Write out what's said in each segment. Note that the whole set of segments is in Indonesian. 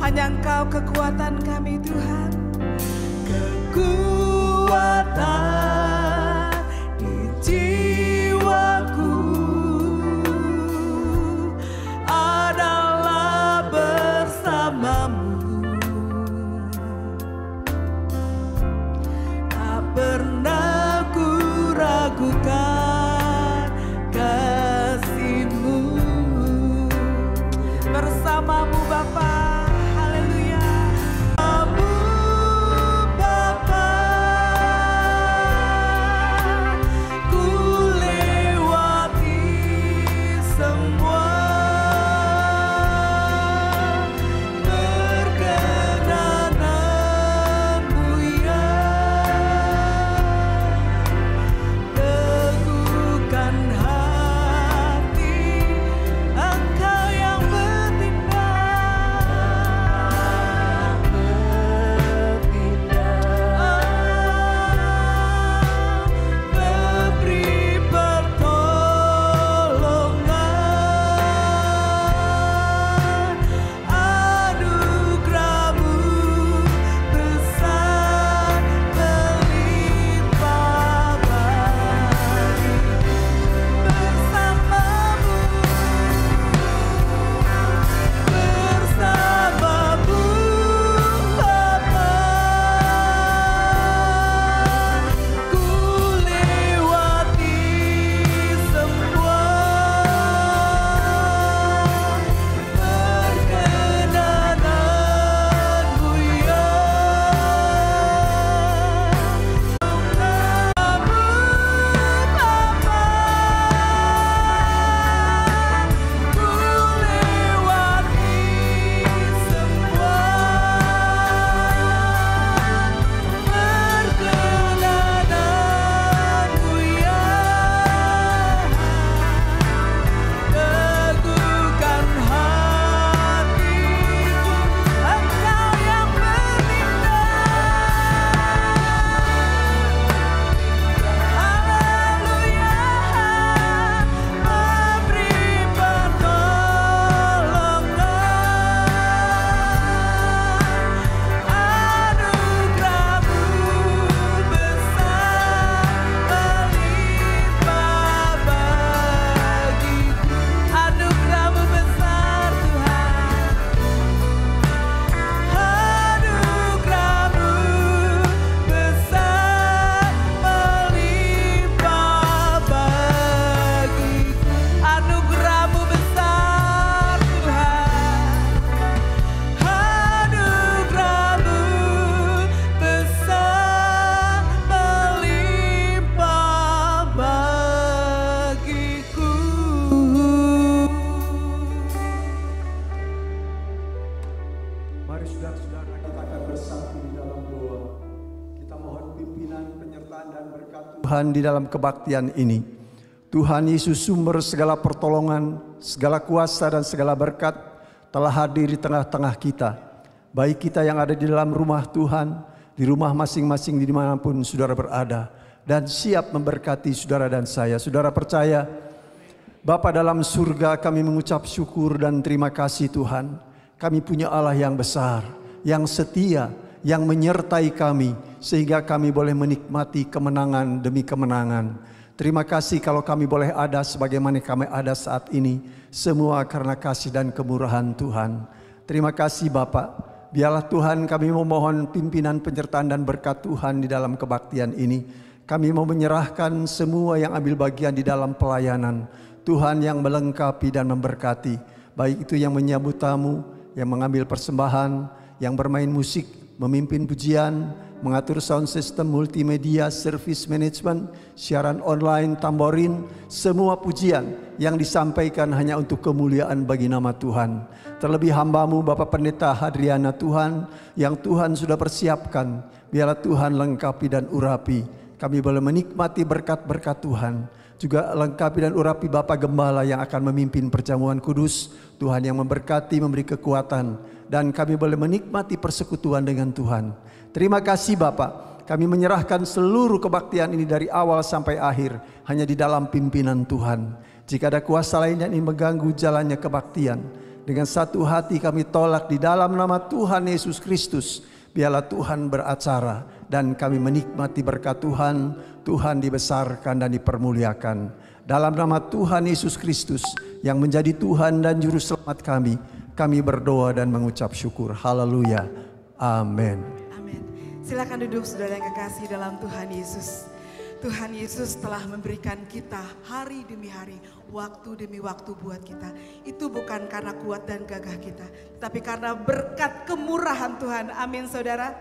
Hanya Engkau kekuatan kami Tuhan. Kekuatan di jiwaku adalah bersamamu. Tak pernah ku ragukan kasih-Mu. Bersamamu Bapa. Tuhan di dalam kebaktian ini. Tuhan Yesus, sumber segala pertolongan, segala kuasa dan segala berkat telah hadir di tengah-tengah kita. Baik kita yang ada di dalam rumah Tuhan, di rumah masing-masing dimanapun saudara berada, dan siap memberkati saudara dan saya. Saudara percaya, Bapa dalam surga, kami mengucap syukur dan terima kasih Tuhan. Kami punya Allah yang besar, yang setia, yang menyertai kami, sehingga kami boleh menikmati kemenangan demi kemenangan. Terima kasih kalau kami boleh ada sebagaimana kami ada saat ini, semua karena kasih dan kemurahan Tuhan. Terima kasih Bapak. Biarlah Tuhan kami memohon pimpinan, penyertaan dan berkat Tuhan di dalam kebaktian ini. Kami mau menyerahkan semua yang ambil bagian di dalam pelayanan. Tuhan yang melengkapi dan memberkati. Baik itu yang menyambut tamu, yang mengambil persembahan, yang bermain musik, memimpin pujian, mengatur sound system, multimedia, service management, siaran online, tamborin, semua pujian yang disampaikan hanya untuk kemuliaan bagi nama Tuhan. Terlebih hamba-Mu Bapak Pendeta Hadriana Tuhan, yang Tuhan sudah persiapkan, biarlah Tuhan lengkapi dan urapi. Kami boleh menikmati berkat-berkat Tuhan. Juga lengkapi dan urapi Bapak Gembala yang akan memimpin perjamuan kudus. Tuhan yang memberkati, memberi kekuatan, dan kami boleh menikmati persekutuan dengan Tuhan. Terima kasih Bapak. Kami menyerahkan seluruh kebaktian ini dari awal sampai akhir hanya di dalam pimpinan Tuhan. Jika ada kuasa lain yang ingin mengganggu jalannya kebaktian, Dengan satu hati kami tolak di dalam nama Tuhan Yesus Kristus. Biarlah Tuhan beracara dan kami menikmati berkat Tuhan. Tuhan dibesarkan dan dipermuliakan. Dalam nama Tuhan Yesus Kristus yang menjadi Tuhan dan Juru Selamat kami berdoa dan mengucap syukur. Haleluya. Amin. Amin. Silakan duduk saudara yang kekasih dalam Tuhan Yesus. Tuhan Yesus telah memberikan kita hari demi hari, waktu demi waktu buat kita. Itu bukan karena kuat dan gagah kita, tapi karena berkat kemurahan Tuhan. Amin saudara.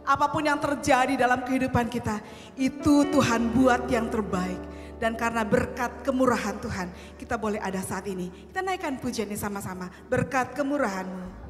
Apapun yang terjadi dalam kehidupan kita, itu Tuhan buat yang terbaik. Dan karena berkat kemurahan Tuhan, kita boleh ada saat ini. Kita naikkan pujian ini sama-sama. Berkat kemurahan-Mu.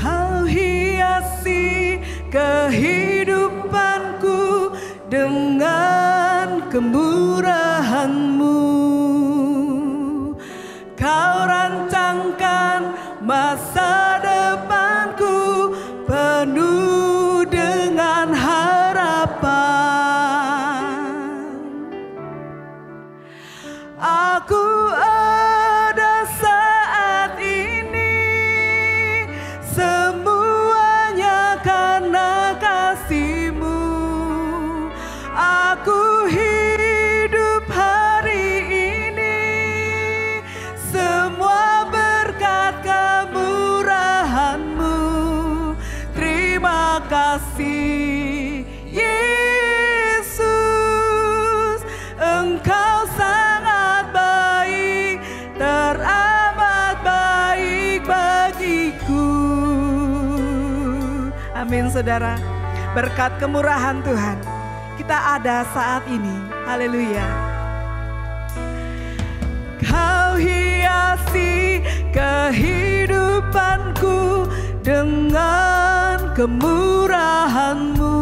Kau hiasi kehidupanku dengan kemurahan-Mu. Kau rancangkan masa depanku penuh dengan harapan. Aku ada saat ini, semuanya karena kasih-Mu. Aku hidup hari ini, semua berkat kemurahan-Mu. Terima kasih Yesus, Engkau sangat baik, teramat baik bagiku. Amin saudara. Berkat kemurahan Tuhan, kita ada saat ini. Haleluya. Kau hiasi kehidupanku dengan kemurahan-Mu.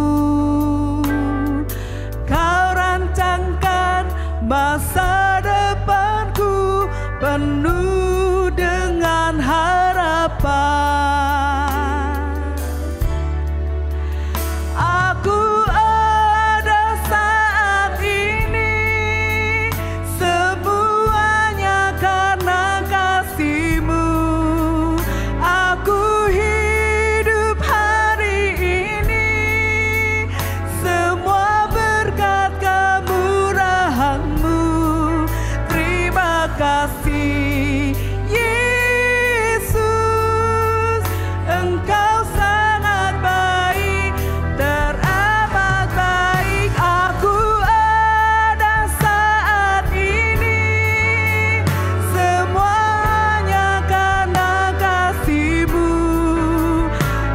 Kau rancangkan masa depanku penuh dengan harapan. Aku ada saat ini, semuanya karena kasih-Mu. Aku hidup hari ini, semua berkat kemurahan-Mu. Terima kasih Yesus, Engkau sangat baik, teramat baik. Aku ada saat ini, semuanya karena kasih-Mu.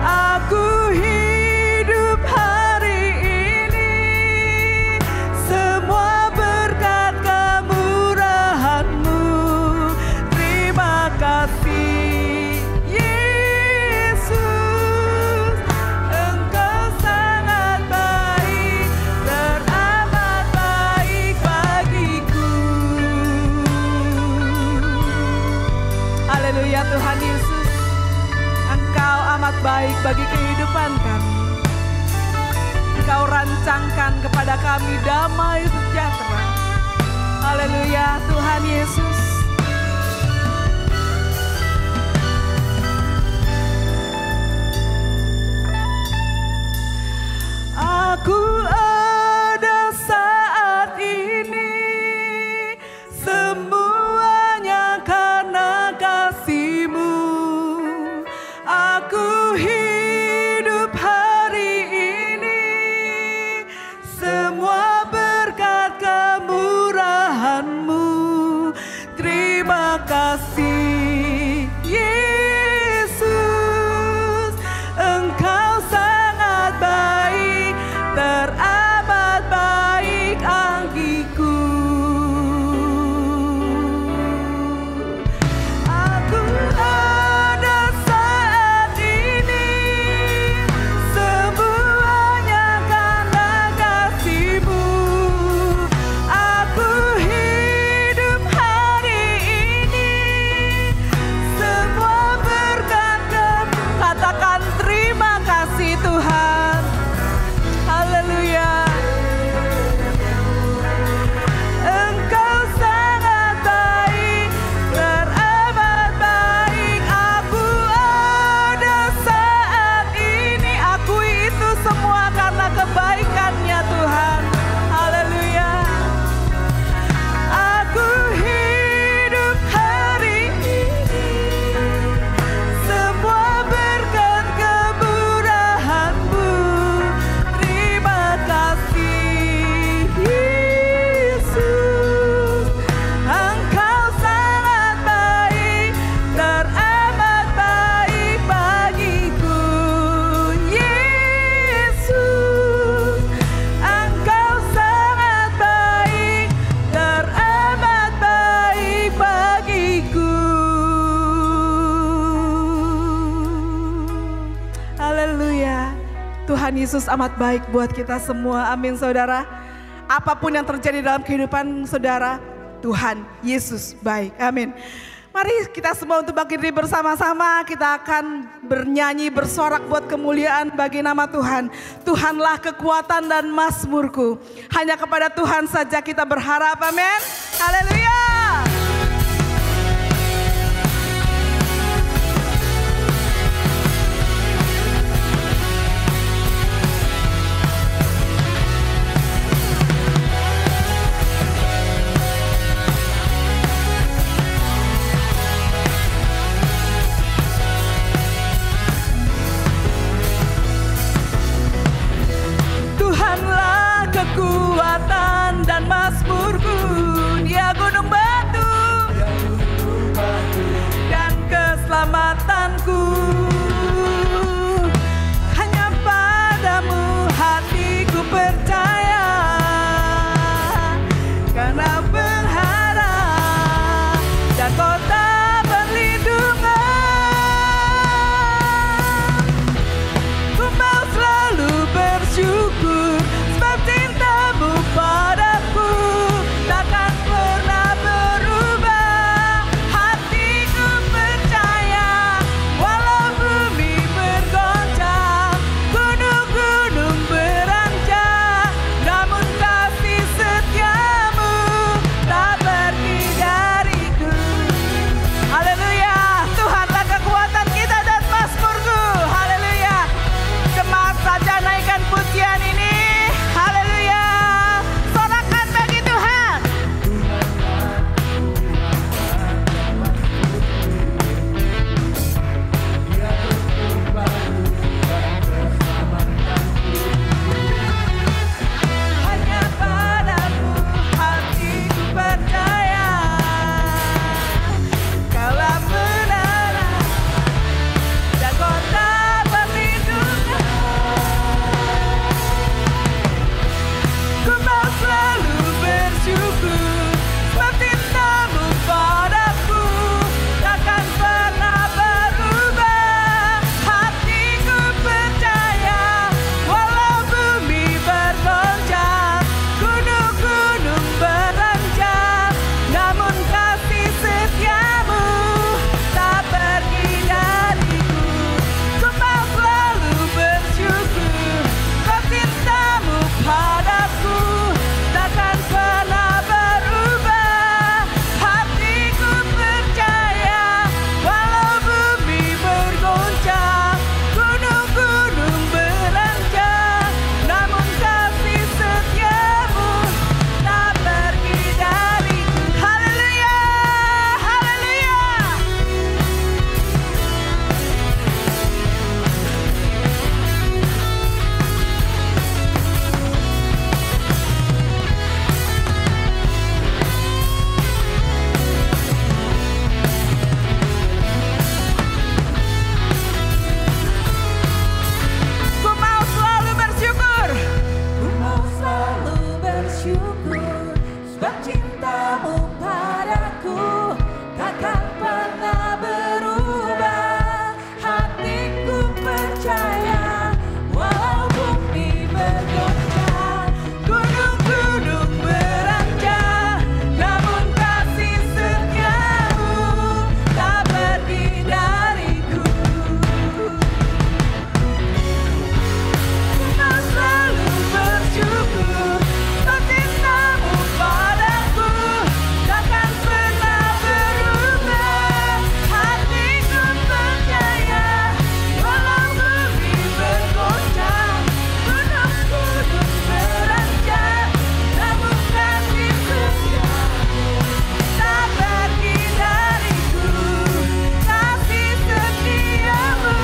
Aku hidup hari ini, semua berkat kemurahan-Mu. Terima kasih Yesus, Engkau sangat baik, teramat baik bagiku. Haleluya Tuhan Yesus. Engkau amat baik bagi kehidupan kami. Engkau rancangkan kepada kami damai sejahtera. Haleluya Tuhan Yesus. Aku ada saat ini, semuanya karena kasih-Mu. Aku hidup hari ini, semua berkat kemurahan-Mu. Terima kasih Yesus, Engkau sangat baik, teramat baik bagiku. Aku ada saat ini, semuanya karena kasih-Mu. Aku hidup Yesus amat baik buat kita semua. Amin saudara. Apapun yang terjadi dalam kehidupan saudara, Tuhan Yesus baik. Amin. Mari kita semua untuk bangkit diri bersama-sama. Kita akan bernyanyi bersorak buat kemuliaan bagi nama Tuhan. Tuhanlah kekuatan dan mazmurku. Hanya kepada Tuhan saja kita berharap. Amin. Haleluya. Tuhanlah kekuatan dan mazmurku, Dia gunung batu dan keselamatanku. Hanya padamu hatiku percaya, karena berharap dan kota perlindungan. Ku mau selalu bersyukur sebab cintamu padaku takkan pernah berubah. Hatiku percaya walau bumi bergoncang, gunung-gunung beranjak, namun kasih setiamu tak pergi dariku. Haleluya. Tuhanlah kekuatan kita dan mazmurku. Haleluya. Cemas saja naikkan pujian ini. Haleluya. Sorakan bagi Tuhan. Hanya padamu hatiku percaya, Kaulah benaran dan kota perlindungan. Ku mau selalu bersyukur sebab cintamu padaku takkan pernah berubah. Hatiku percaya walau bumi bergoncang, gunung-gunung beranjak, namun kasih setiamu tak pergi dariku. Ku mau selalu bersyukur sebab cintamu padaku takkan pernah berubah. Hatiku percaya walau bumi bergoncang, gunung-gunung beranjak, namun kasih setiamu tak pergi dariku. Haleluya, haleluya. Ku mau selalu bersyukur. Ku mau selalu bersyukur sebab cintamu padaku takkan pernah berubah. Hatiku percaya walau bumi bergoncang, gunung-gunung beranjak, namun kasih setiamu tak pergi dariku. Ku mau selalu bersyukur sebab cintamu padaku takkan pernah berubah. Hatiku percaya walau bumi bergoncang, gunung-gunung beranjak, namun kasih setiamu tak pergi dariku. Kasih setiamu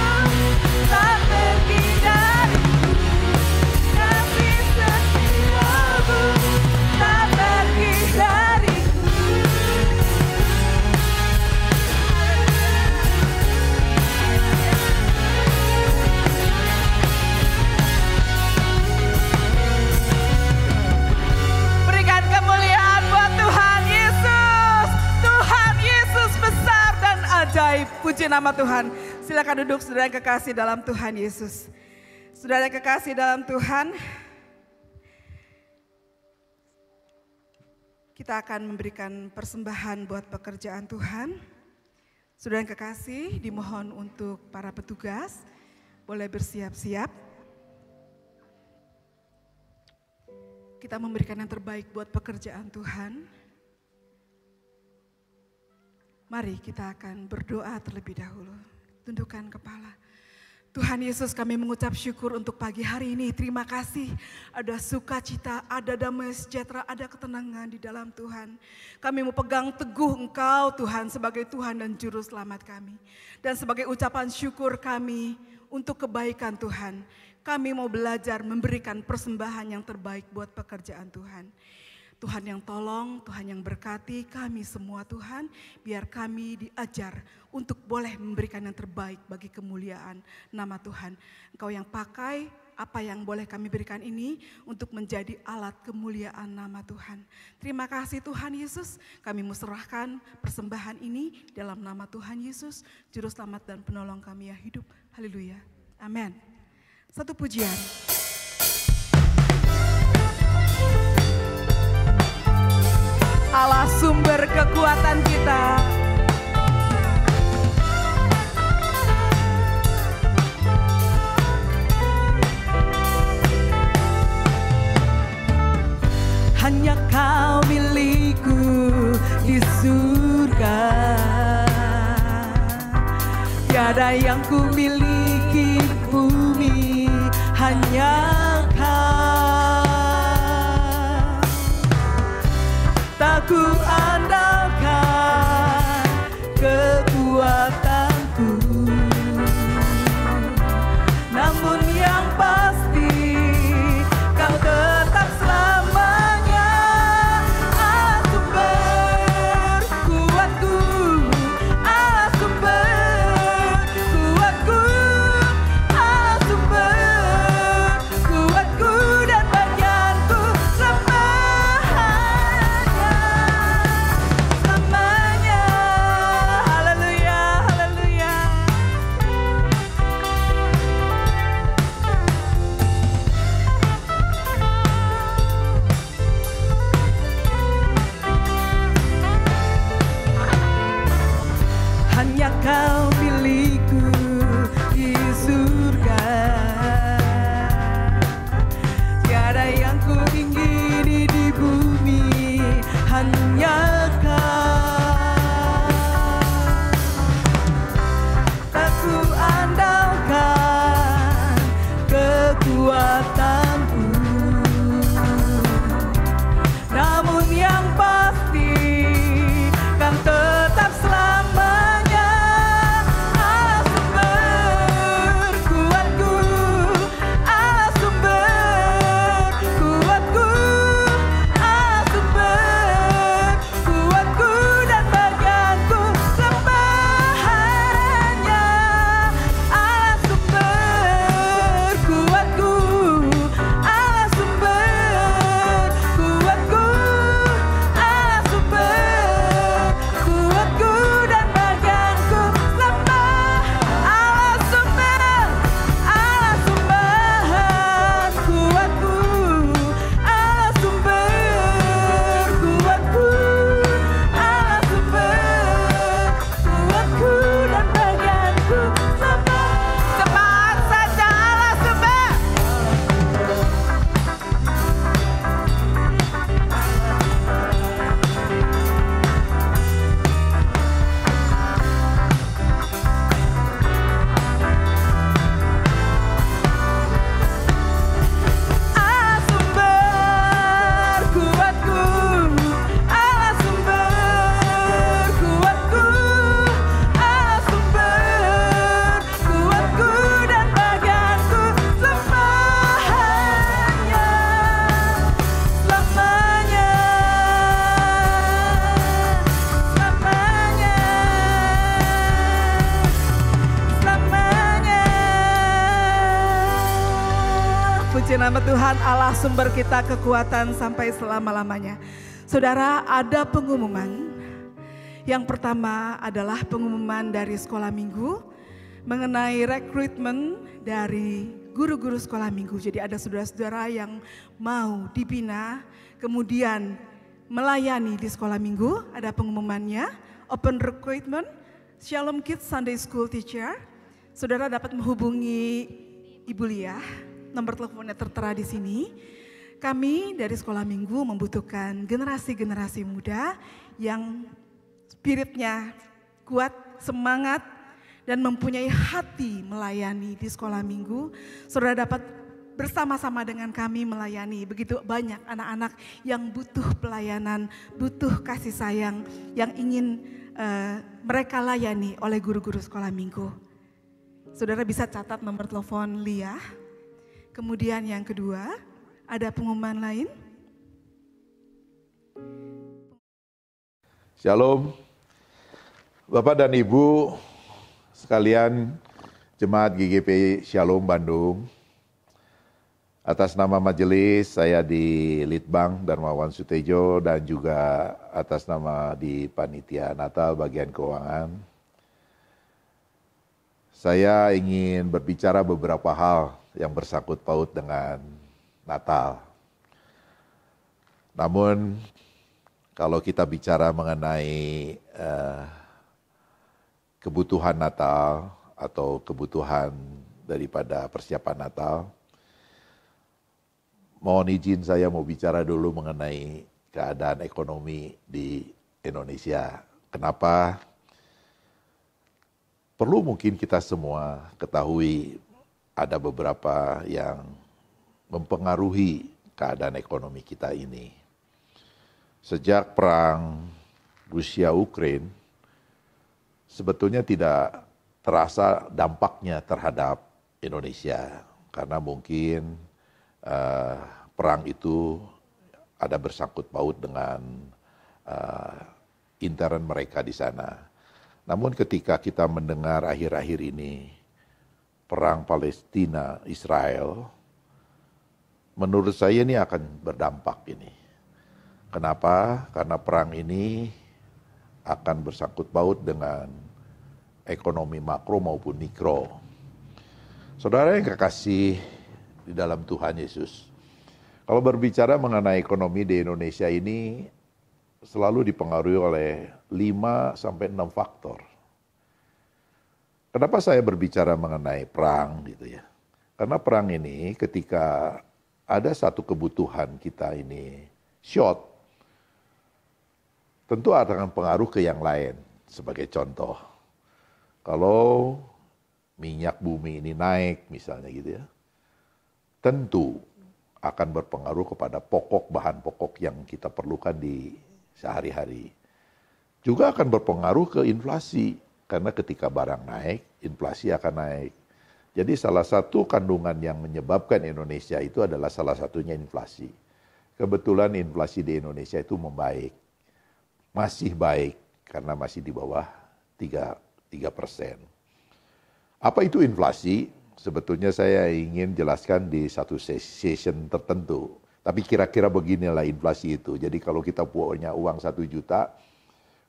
tak pergi dariku. Kasih setiamu tak pergi dariku. Berikan kemuliaan buat Tuhan Yesus. Tuhan Yesus besar dan ajaib. Puji nama Tuhan. Silakan duduk saudara yang kekasih dalam Tuhan Yesus. Saudara yang kekasih dalam Tuhan, kita akan memberikan persembahan buat pekerjaan Tuhan. Saudara yang kekasih, dimohon untuk para petugas boleh bersiap-siap. Kita memberikan yang terbaik buat pekerjaan Tuhan. Mari kita akan berdoa terlebih dahulu. Tundukkan kepala. Tuhan Yesus, kami mengucap syukur untuk pagi hari ini. Terima kasih ada sukacita, ada damai sejahtera, ada ketenangan di dalam Tuhan. Kami mau pegang teguh Engkau Tuhan sebagai Tuhan dan Juru Selamat kami. Dan sebagai ucapan syukur kami untuk kebaikan Tuhan, kami mau belajar memberikan persembahan yang terbaik buat pekerjaan Tuhan. Tuhan yang tolong, Tuhan yang berkati kami semua Tuhan, biar kami diajar untuk boleh memberikan yang terbaik bagi kemuliaan nama Tuhan. Engkau yang pakai apa yang boleh kami berikan ini untuk menjadi alat kemuliaan nama Tuhan. Terima kasih Tuhan Yesus, kami mau serahkan persembahan ini dalam nama Tuhan Yesus, Juru Selamat dan Penolong kami yang hidup. Haleluya, amin. Satu pujian. Allah sumber kekuatan kita. Hanya Kau milikku di surga. Tiada yang ku miliki bumi, hanya tak ku andalkan kekuatanku, namun yang pasti Kau tetap selamanya Allah sumber kuatku, Allah sumber kuatku, Allah sumber kuatku dan bagianku selamanya. Haleluya, haleluya. Hanya Kau milikku di surga. Tiada yang ku ingini di bumi, hanya Kau. Tak ku andalkan kekuatanku, namun yang pasti kan tetap selamanya Allah sumber kuatku, Allah sumber kuatku, Allah sumber kuatku dan bagianku selamanya. Allah sumber kuatku, Allah sumber kuatku, Allah sumber kuatku dan bagianku selamanya. Allah sumber kuatku, Allah sumber kuatku, Allah sumber kuatku dan bagianku selamanya. Cepat saja Allah sumber. Allah sumber kuatku, Allah sumber kuatku, Allah sumber kuatku dan bagianku selamanya, selamanya, selamanya, selamanya. Puji nama Tuhan, Allah sumber kita kekuatan sampai selama-lamanya. Saudara, ada pengumuman. Yang pertama adalah pengumuman dari sekolah minggu mengenai rekrutmen dari guru-guru sekolah minggu. Jadi ada saudara-saudara yang mau dibina, kemudian melayani di sekolah minggu. Ada pengumumannya, open recruitment, Shalom Kids Sunday School Teacher. Saudara dapat menghubungi Ibu Lia, nomor teleponnya tertera di sini. Kami dari sekolah minggu membutuhkan generasi-generasi muda yang spiritnya kuat, semangat, dan mempunyai hati melayani di sekolah minggu. Saudara dapat bersama-sama dengan kami melayani. Begitu banyak anak-anak yang butuh pelayanan, butuh kasih sayang, yang ingin mereka layani oleh guru-guru sekolah minggu. Saudara bisa catat nomor telepon Lia. Kemudian yang kedua, ada pengumuman lain. Shalom, Bapak dan Ibu sekalian Jemaat GGP Shalom Bandung. Atas nama majelis saya di Litbang Darmawan Sutejo dan juga atas nama di Panitia Natal bagian keuangan. Saya ingin berbicara beberapa hal yang bersangkut paut dengan Natal. Namun kalau kita bicara mengenai kebutuhan Natal atau kebutuhan daripada persiapan Natal, mohon izin saya mau bicara dulu mengenai keadaan ekonomi di Indonesia. Kenapa? Perlu mungkin kita semua ketahui ada beberapa yang mempengaruhi keadaan ekonomi kita ini. Sejak perang Rusia-Ukraine, sebetulnya tidak terasa dampaknya terhadap Indonesia. Karena mungkin perang itu ada bersangkut paut dengan intern mereka di sana. Namun ketika kita mendengar akhir-akhir ini perang Palestina-Israel, menurut saya ini akan berdampak ini. Kenapa? Karena perang ini akan bersangkut paut dengan ekonomi makro maupun mikro. Saudara yang kekasih di dalam Tuhan Yesus, kalau berbicara mengenai ekonomi di Indonesia ini selalu dipengaruhi oleh 5-6 faktor. Kenapa saya berbicara mengenai perang gitu ya? Karena perang ini ketika ada satu kebutuhan kita ini short, tentu akan pengaruh ke yang lain. Sebagai contoh, kalau minyak bumi ini naik misalnya gitu ya, tentu akan berpengaruh kepada bahan pokok yang kita perlukan di sehari-hari. Juga akan berpengaruh ke inflasi, karena ketika barang naik, inflasi akan naik. Jadi salah satu kandungan yang menyebabkan Indonesia itu adalah salah satunya inflasi. Kebetulan inflasi di Indonesia itu membaik. Masih baik, karena masih di bawah 3%. Apa itu inflasi? Sebetulnya saya ingin jelaskan di satu session tertentu. Tapi kira-kira beginilah inflasi itu. Jadi kalau kita punya uang 1 juta,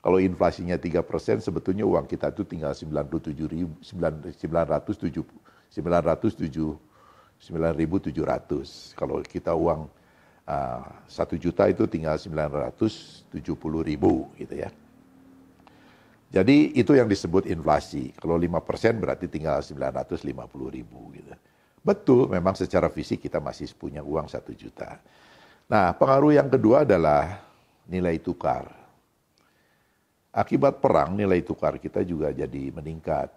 kalau inflasinya 3%, sebetulnya uang kita itu tinggal 9.700. Kalau kita uang 1 juta itu tinggal 970.000 gitu ya. Jadi itu yang disebut inflasi. Kalau 5% berarti tinggal 950.000 gitu. Betul, memang secara fisik kita masih punya uang 1 juta. Nah, pengaruh yang kedua adalah nilai tukar. Akibat perang nilai tukar kita juga jadi meningkat.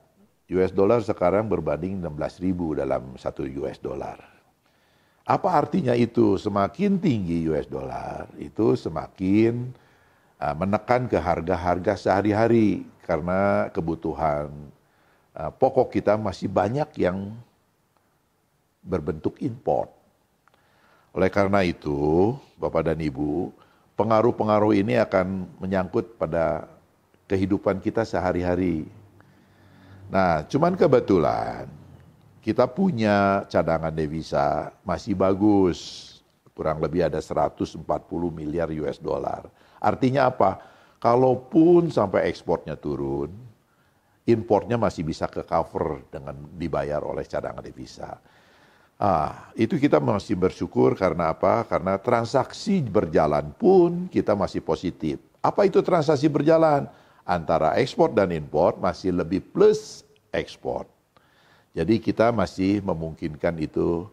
US dollar sekarang berbanding 16.000 dalam 1 US dollar. Apa artinya itu? Semakin tinggi US dollar, itu semakin menekan ke harga-harga sehari-hari. Karena kebutuhan pokok kita masih banyak yang berbentuk import. Oleh karena itu, Bapak dan Ibu, pengaruh-pengaruh ini akan menyangkut pada kehidupan kita sehari-hari. Nah, cuman kebetulan kita punya cadangan devisa masih bagus. Kurang lebih ada 140 miliar US dollar. Artinya apa? Kalaupun sampai ekspornya turun, importnya masih bisa ke cover dengan dibayar oleh cadangan devisa. Itu kita masih bersyukur karena apa? Karena transaksi berjalan pun kita masih positif. Apa itu transaksi berjalan? Antara ekspor dan impor masih lebih plus ekspor. Jadi kita masih memungkinkan itu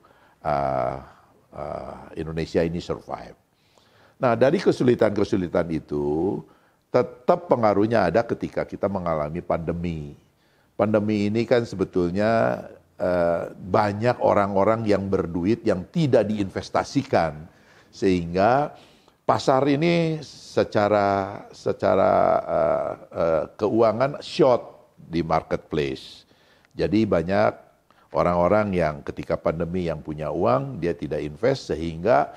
Indonesia ini survive. Nah, dari kesulitan-kesulitan itu tetap pengaruhnya ada ketika kita mengalami pandemi. Pandemi ini kan sebetulnya banyak orang-orang yang berduit yang tidak diinvestasikan, sehingga pasar ini secara keuangan short di marketplace. Jadi banyak orang-orang yang ketika pandemi yang punya uang dia tidak invest, sehingga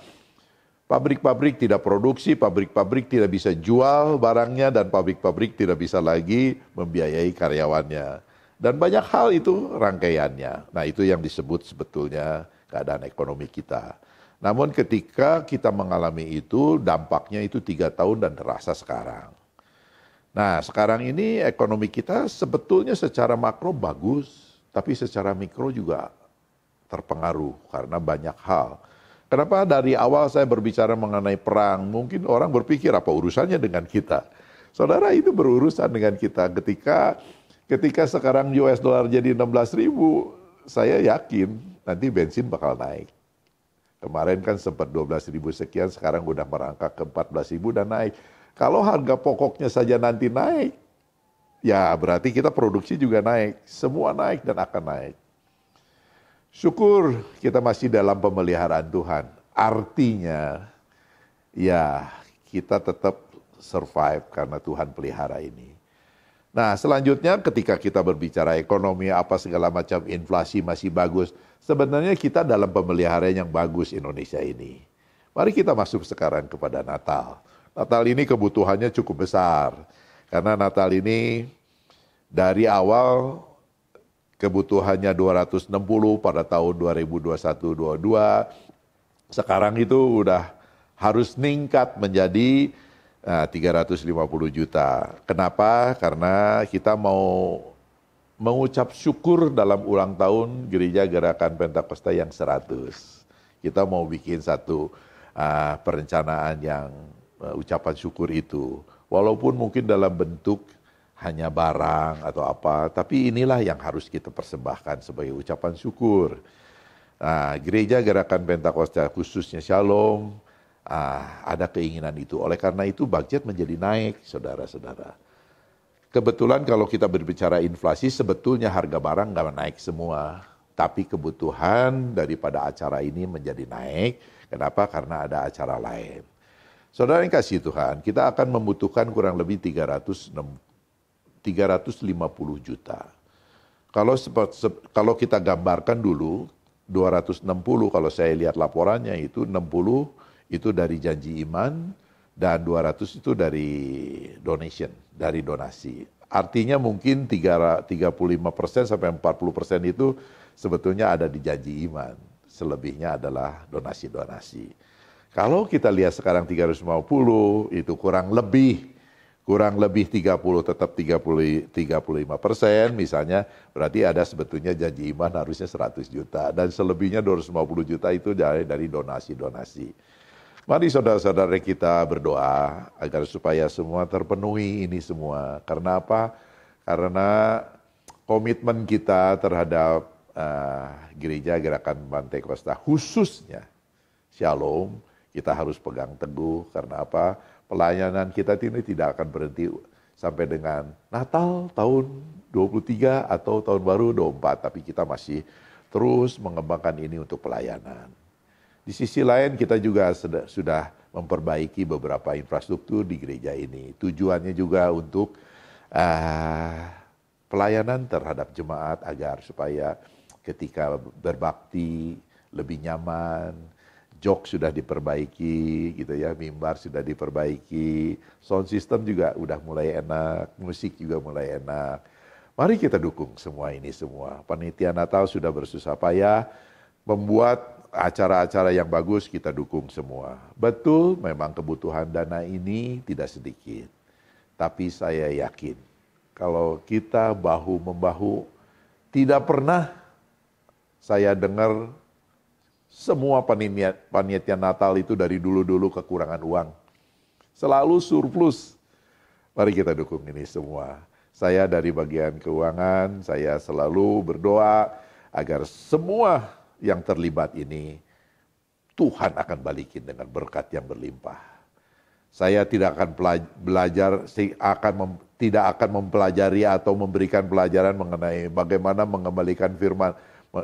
pabrik-pabrik tidak produksi, pabrik-pabrik tidak bisa jual barangnya, dan pabrik-pabrik tidak bisa lagi membiayai karyawannya. Dan banyak hal itu rangkaiannya. Nah, itu yang disebut sebetulnya keadaan ekonomi kita. Namun ketika kita mengalami itu, dampaknya itu 3 tahun dan terasa sekarang. Nah, sekarang ini ekonomi kita sebetulnya secara makro bagus, tapi secara mikro juga terpengaruh karena banyak hal. Kenapa dari awal saya berbicara mengenai perang? Mungkin orang berpikir apa urusannya dengan kita? Saudara, itu berurusan dengan kita. Ketika sekarang US dollar jadi 16.000, saya yakin nanti bensin bakal naik. Kemarin kan sempat 12.000 sekian, sekarang udah merangkak ke 14.000 dan naik. Kalau harga pokoknya saja nanti naik, ya berarti kita produksi juga naik. Semua naik dan akan naik. Syukur kita masih dalam pemeliharaan Tuhan. Artinya, ya kita tetap survive karena Tuhan pelihara ini. Nah, selanjutnya ketika kita berbicara ekonomi apa segala macam, inflasi masih bagus. Sebenarnya kita dalam pemeliharaan yang bagus Indonesia ini. Mari kita masuk sekarang kepada Natal. Natal ini kebutuhannya cukup besar. Karena Natal ini dari awal kebutuhannya 260 pada tahun 2021-22. Sekarang itu udah harus meningkat menjadi 350 juta. Kenapa? Karena kita mau mengucap syukur dalam ulang tahun Gereja Gerakan Pentakosta yang 100. Kita mau bikin satu perencanaan yang ucapan syukur itu. Walaupun mungkin dalam bentuk hanya barang atau apa, tapi inilah yang harus kita persembahkan sebagai ucapan syukur. Gereja Gerakan Pentakosta khususnya Shalom, ada keinginan itu. Oleh karena itu budget menjadi naik, saudara-saudara. Kebetulan kalau kita berbicara inflasi, sebetulnya harga barang nggak naik semua. Tapi kebutuhan daripada acara ini menjadi naik. Kenapa? Karena ada acara lain. Saudara yang kasih Tuhan, kita akan membutuhkan kurang lebih 350 juta. Kalau kita gambarkan dulu, 260 kalau saya lihat laporannya itu 60 itu dari janji iman, dan 200 itu dari donation, dari donasi. Artinya mungkin 35% sampai 40% itu sebetulnya ada di janji iman. Selebihnya adalah donasi-donasi. Kalau kita lihat sekarang 350, itu kurang lebih 30, tetap 35%, misalnya berarti ada sebetulnya janji iman harusnya 100 juta. Dan selebihnya 250 juta itu dari donasi-donasi. Mari saudara-saudara kita berdoa agar supaya semua terpenuhi ini semua. Karena apa? Karena komitmen kita terhadap Gereja Gerakan Pentakosta khususnya Shalom, kita harus pegang teguh. Karena apa? Pelayanan kita ini tidak akan berhenti sampai dengan Natal tahun 23 atau tahun baru 24. Tapi kita masih terus mengembangkan ini untuk pelayanan. Di sisi lain kita juga sudah memperbaiki beberapa infrastruktur di gereja ini. Tujuannya juga untuk pelayanan terhadap jemaat agar supaya ketika berbakti lebih nyaman. Jok sudah diperbaiki gitu ya, mimbar sudah diperbaiki, sound system juga udah mulai enak, musik juga mulai enak. Mari kita dukung semua ini semua. Panitia Natal sudah bersusah payah membuat acara-acara yang bagus, kita dukung semua. Betul, memang kebutuhan dana ini tidak sedikit. Tapi saya yakin, kalau kita bahu-membahu, tidak pernah saya dengar Semua panitia Natal itu dari dulu-dulu kekurangan uang. Selalu surplus. Mari kita dukung ini semua. Saya dari bagian keuangan, saya selalu berdoa agar semua yang terlibat ini Tuhan akan balikin dengan berkat yang berlimpah. Saya tidak akan tidak akan mempelajari atau memberikan pelajaran mengenai bagaimana mengembalikan firman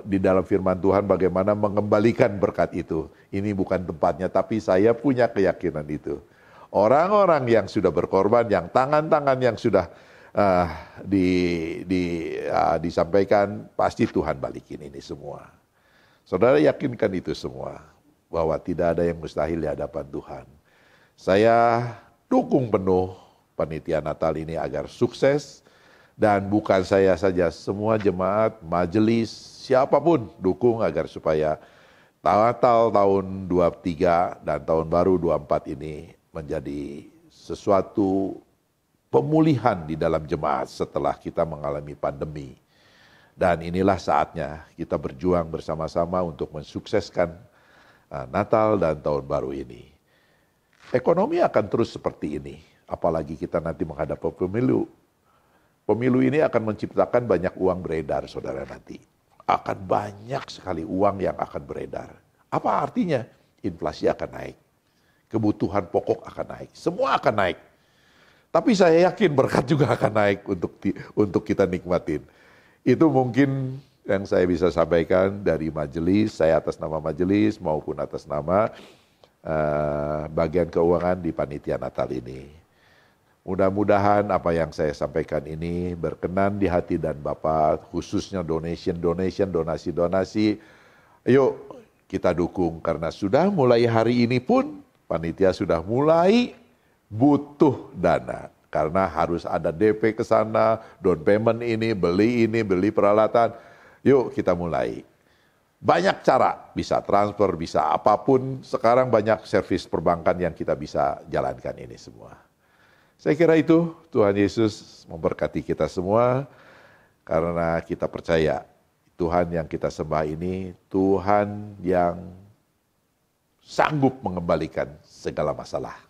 di dalam firman Tuhan, bagaimana mengembalikan berkat itu. Ini bukan tempatnya, tapi saya punya keyakinan itu. Orang-orang yang sudah berkorban, yang tangan-tangan yang sudah disampaikan, pasti Tuhan balikin ini semua. Saudara yakinkan itu semua, bahwa tidak ada yang mustahil di hadapan Tuhan. Saya dukung penuh panitia Natal ini agar sukses, dan bukan saya saja, semua jemaat, majelis, siapapun dukung agar supaya Natal tahun 23 dan tahun baru 24 ini menjadi sesuatu pemulihan di dalam jemaat setelah kita mengalami pandemi. Dan inilah saatnya kita berjuang bersama-sama untuk mensukseskan Natal dan tahun baru ini. Ekonomi akan terus seperti ini, apalagi kita nanti menghadapi pemilu. Pemilu ini akan menciptakan banyak uang beredar, saudara, nanti. Akan banyak sekali uang yang akan beredar. Apa artinya? Inflasi akan naik. Kebutuhan pokok akan naik. Semua akan naik. Tapi saya yakin berkat juga akan naik untuk kita nikmatin. Itu mungkin yang saya bisa sampaikan dari majelis, saya atas nama majelis maupun atas nama bagian keuangan di panitia Natal ini. Mudah-mudahan apa yang saya sampaikan ini berkenan di hati dan Bapak, khususnya donasi-donasi. Yuk kita dukung, karena sudah mulai hari ini pun panitia sudah mulai butuh dana. Karena harus ada DP ke sana, down payment ini, beli peralatan. Yuk kita mulai. Banyak cara, bisa transfer, bisa apapun. Sekarang banyak servis perbankan yang kita bisa jalankan ini semua. Saya kira itu, Tuhan Yesus memberkati kita semua. Karena kita percaya Tuhan yang kita sembah ini, Tuhan yang sanggup mengembalikan segala masalah,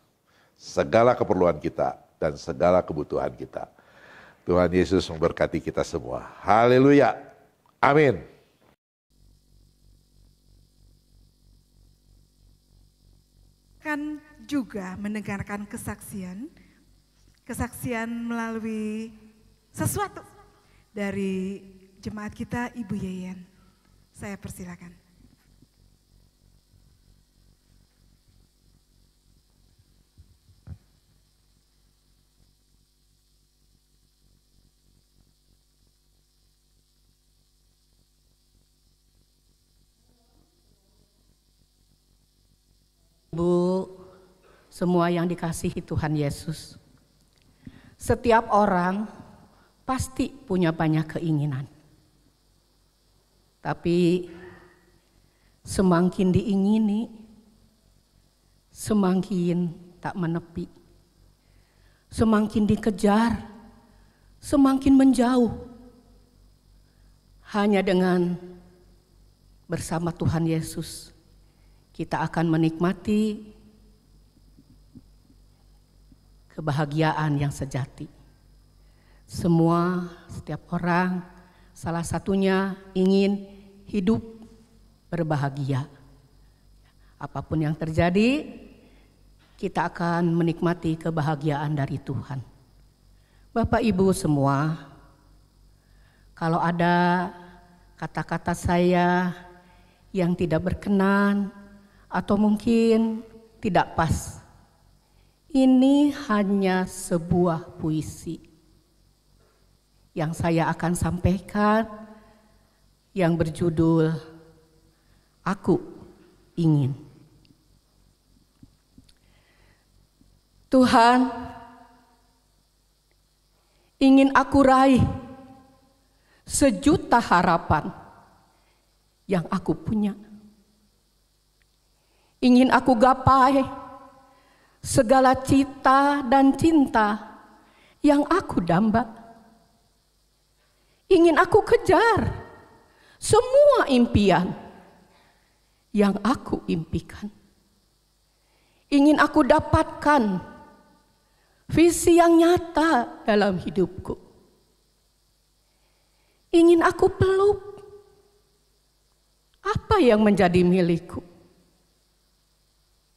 segala keperluan kita, dan segala kebutuhan kita. Tuhan Yesus memberkati kita semua. Haleluya. Amin. Akan juga mendengarkan kesaksian melalui sesuatu dari jemaat kita, Ibu Yeyen. Saya persilakan. Ibu, semua yang dikasihi Tuhan Yesus, setiap orang pasti punya banyak keinginan. Tapi semakin diingini, semakin tak menepi. Semakin dikejar, semakin menjauh. Hanya dengan bersama Tuhan Yesus, kita akan menikmati kebahagiaan yang sejati. Setiap orang, salah satunya ingin hidup berbahagia. Apapun yang terjadi, kita akan menikmati kebahagiaan dari Tuhan. Bapak Ibu semua, kalau ada kata-kata saya yang tidak berkenan, atau mungkin tidak pas, ini hanya sebuah puisi yang saya akan sampaikan yang berjudul Aku Ingin. Tuhan, ingin aku raih sejuta harapan yang aku punya. Ingin aku gapai segala cita dan cinta yang aku damba. Ingin aku kejar semua impian yang aku impikan. Ingin aku dapatkan visi yang nyata dalam hidupku. Ingin aku peluk apa yang menjadi milikku.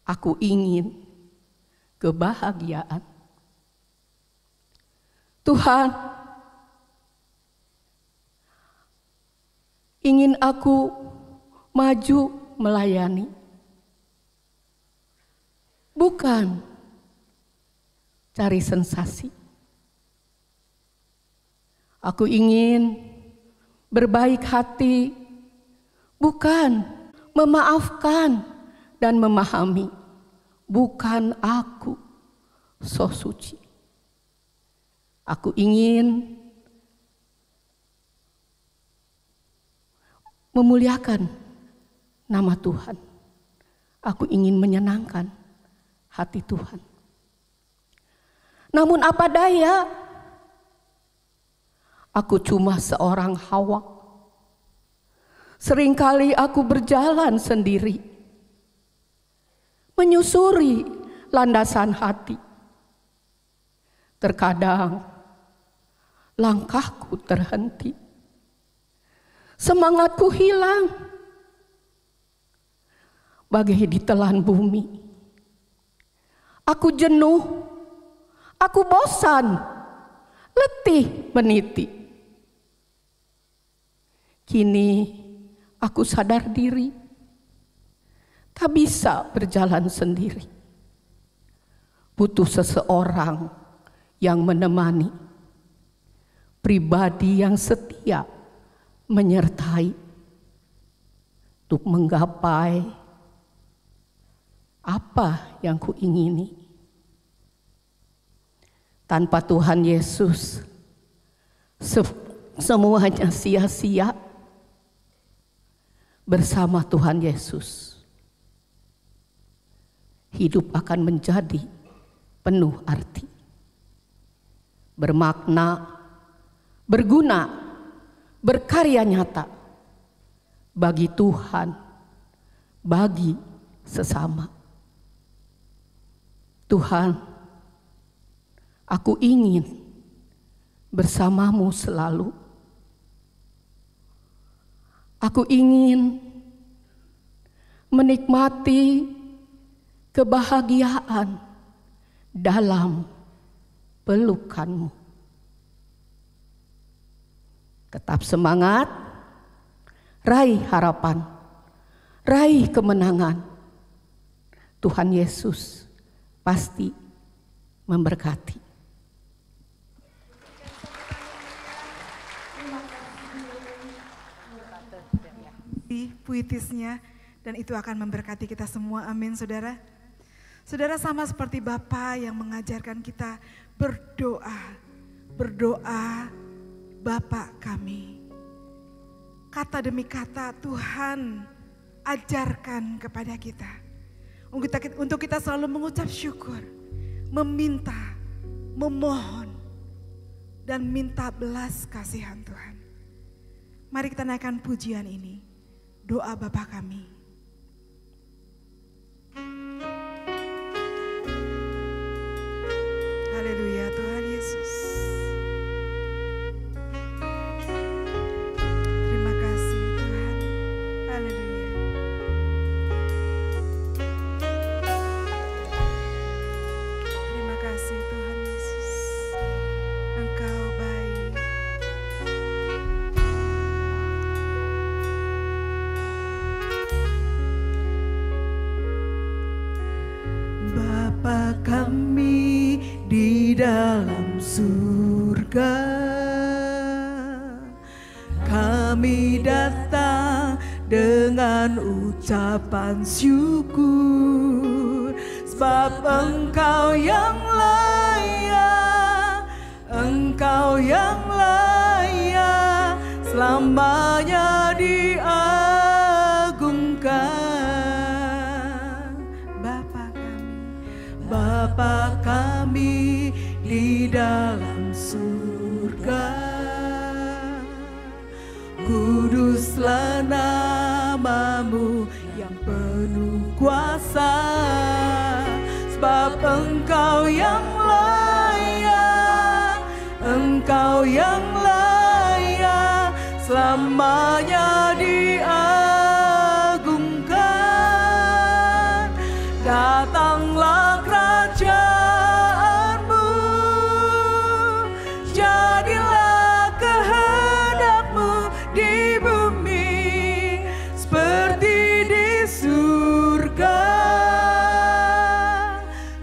Aku ingin kebahagiaan. Tuhan, ingin aku maju melayani. Bukan cari sensasi. Aku ingin berbaik hati, bukan memaafkan dan memahami. Bukan aku so suci. Aku ingin memuliakan nama Tuhan. Aku ingin menyenangkan hati Tuhan. Namun apa daya, aku cuma seorang Hawa. Seringkali aku berjalan sendiri, menyusuri landasan hati. Terkadang langkahku terhenti, semangatku hilang, bagai ditelan bumi. Aku jenuh, aku bosan, letih meniti. Kini aku sadar diri, tak bisa berjalan sendiri. Butuh seseorang yang menemani, pribadi yang setia menyertai untuk menggapai apa yang kuingini. Tanpa Tuhan Yesus, semuanya sia-sia. Bersama Tuhan Yesus, hidup akan menjadi penuh arti, bermakna, berguna, berkarya nyata bagi Tuhan, bagi sesama. Tuhan, aku ingin bersamamu selalu. Aku ingin menikmati kebahagiaan dalam pelukanmu. Tetap semangat, raih harapan, raih kemenangan. Tuhan Yesus pasti memberkati. Puitisnya, dan itu akan memberkati kita semua. Amin, saudara. Saudara, sama seperti Bapa yang mengajarkan kita berdoa. Berdoa, Bapa kami. Kata demi kata Tuhan ajarkan kepada kita. Untuk kita selalu mengucap syukur, meminta, memohon, dan minta belas kasihan Tuhan. Mari kita naikkan pujian ini. Doa Bapa kami. Haleluya, Tuhan Yesus. Terima kasih Tuhan. Haleluya. Terima kasih Tuhan Yesus. Engkau baik. Bapa kami di dalam surga, kami datang dengan ucapan syukur, sebab Engkau yang layak, Engkau yang layak, selamanya diagungkan. Bapa kami di dalam surga, kuduslah nama-Mu yang berkuasa, sebab Engkau yang layak, Engkau yang layak, selamanya diagungkan. Datanglah kerajaan-Mu, jadilah kehendak-Mu di bumi seperti di surga.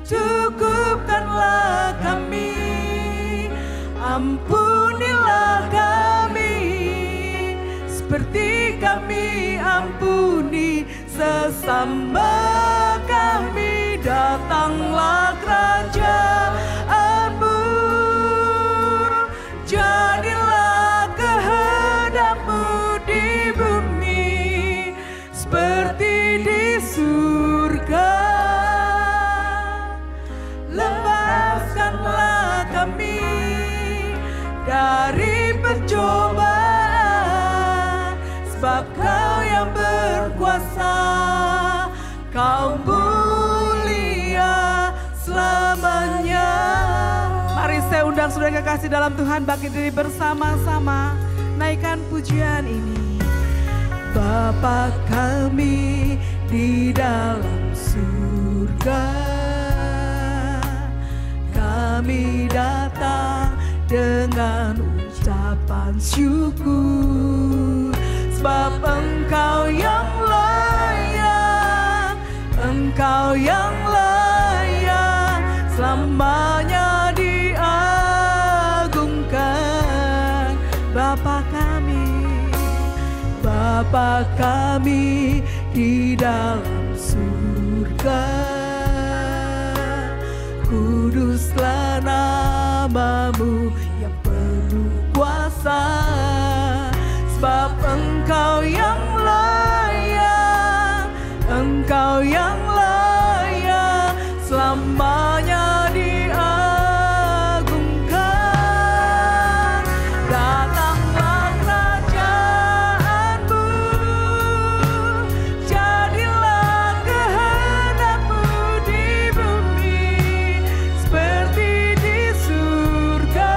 Cukupkanlah kami, ampunilah kami, seperti kami ampuni sesama kami. Datanglah kerajaan-Mu, jadilah kehendak-Mu di bumi seperti di surga. Lepaskanlah kami dari pencobaan, sebab Kau yang berkuasa, Kau mulia selamanya. Mari saya undang saudara yang kekasih dalam Tuhan, bangkit diri bersama-sama, naikkan pujian ini. Bapa kami di dalam surga, kami datang dengan ucapan syukur, sebab Engkau yang layak, Engkau yang layak, selamanya diagungkan. Bapa kami di dalam surga, kuduslah nama-Mu yang penuh kuasa, sebab Engkau yang layak, Engkau yang layak, selamanya diagungkan. Datanglah kerajaan-Mu, jadilah kehendak-Mu di bumi seperti di surga.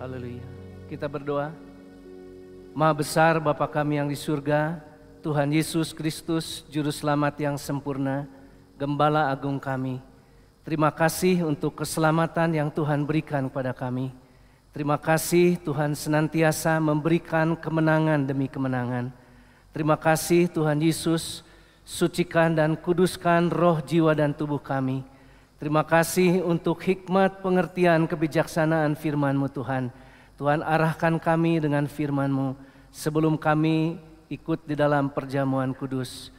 Haleluya. Kita berdoa. Maha besar Bapa kami yang di surga, Tuhan Yesus Kristus, Juru Selamat yang sempurna, Gembala Agung kami. Terima kasih untuk keselamatan yang Tuhan berikan kepada kami. Terima kasih Tuhan senantiasa memberikan kemenangan demi kemenangan. Terima kasih Tuhan Yesus, sucikan dan kuduskan roh, jiwa dan tubuh kami. Terima kasih untuk hikmat, pengertian, kebijaksanaan firman-Mu Tuhan. Tuhan arahkan kami dengan firman-Mu sebelum kami ikut di dalam perjamuan kudus.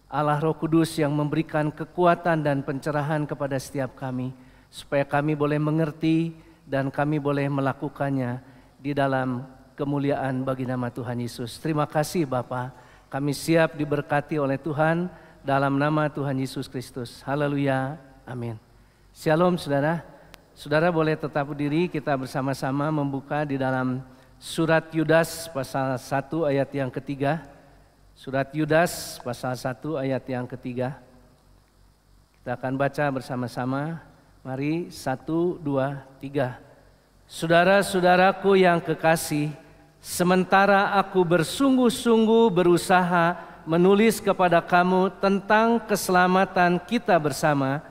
Allah Roh Kudus yang memberikan kekuatan dan pencerahan kepada setiap kami, supaya kami boleh mengerti dan kami boleh melakukannya di dalam kemuliaan bagi nama Tuhan Yesus. Terima kasih Bapa, kami siap diberkati oleh Tuhan dalam nama Tuhan Yesus Kristus. Haleluya, amin. Shalom saudara. Saudara boleh tetap berdiri, kita bersama-sama membuka di dalam surat Yudas pasal 1 ayat yang ketiga. Surat Yudas pasal 1 ayat yang ketiga. Kita akan baca bersama-sama. Mari 1, 2, 3. Saudara-saudaraku yang kekasih, sementara aku bersungguh-sungguh berusaha menulis kepada kamu tentang keselamatan kita bersama,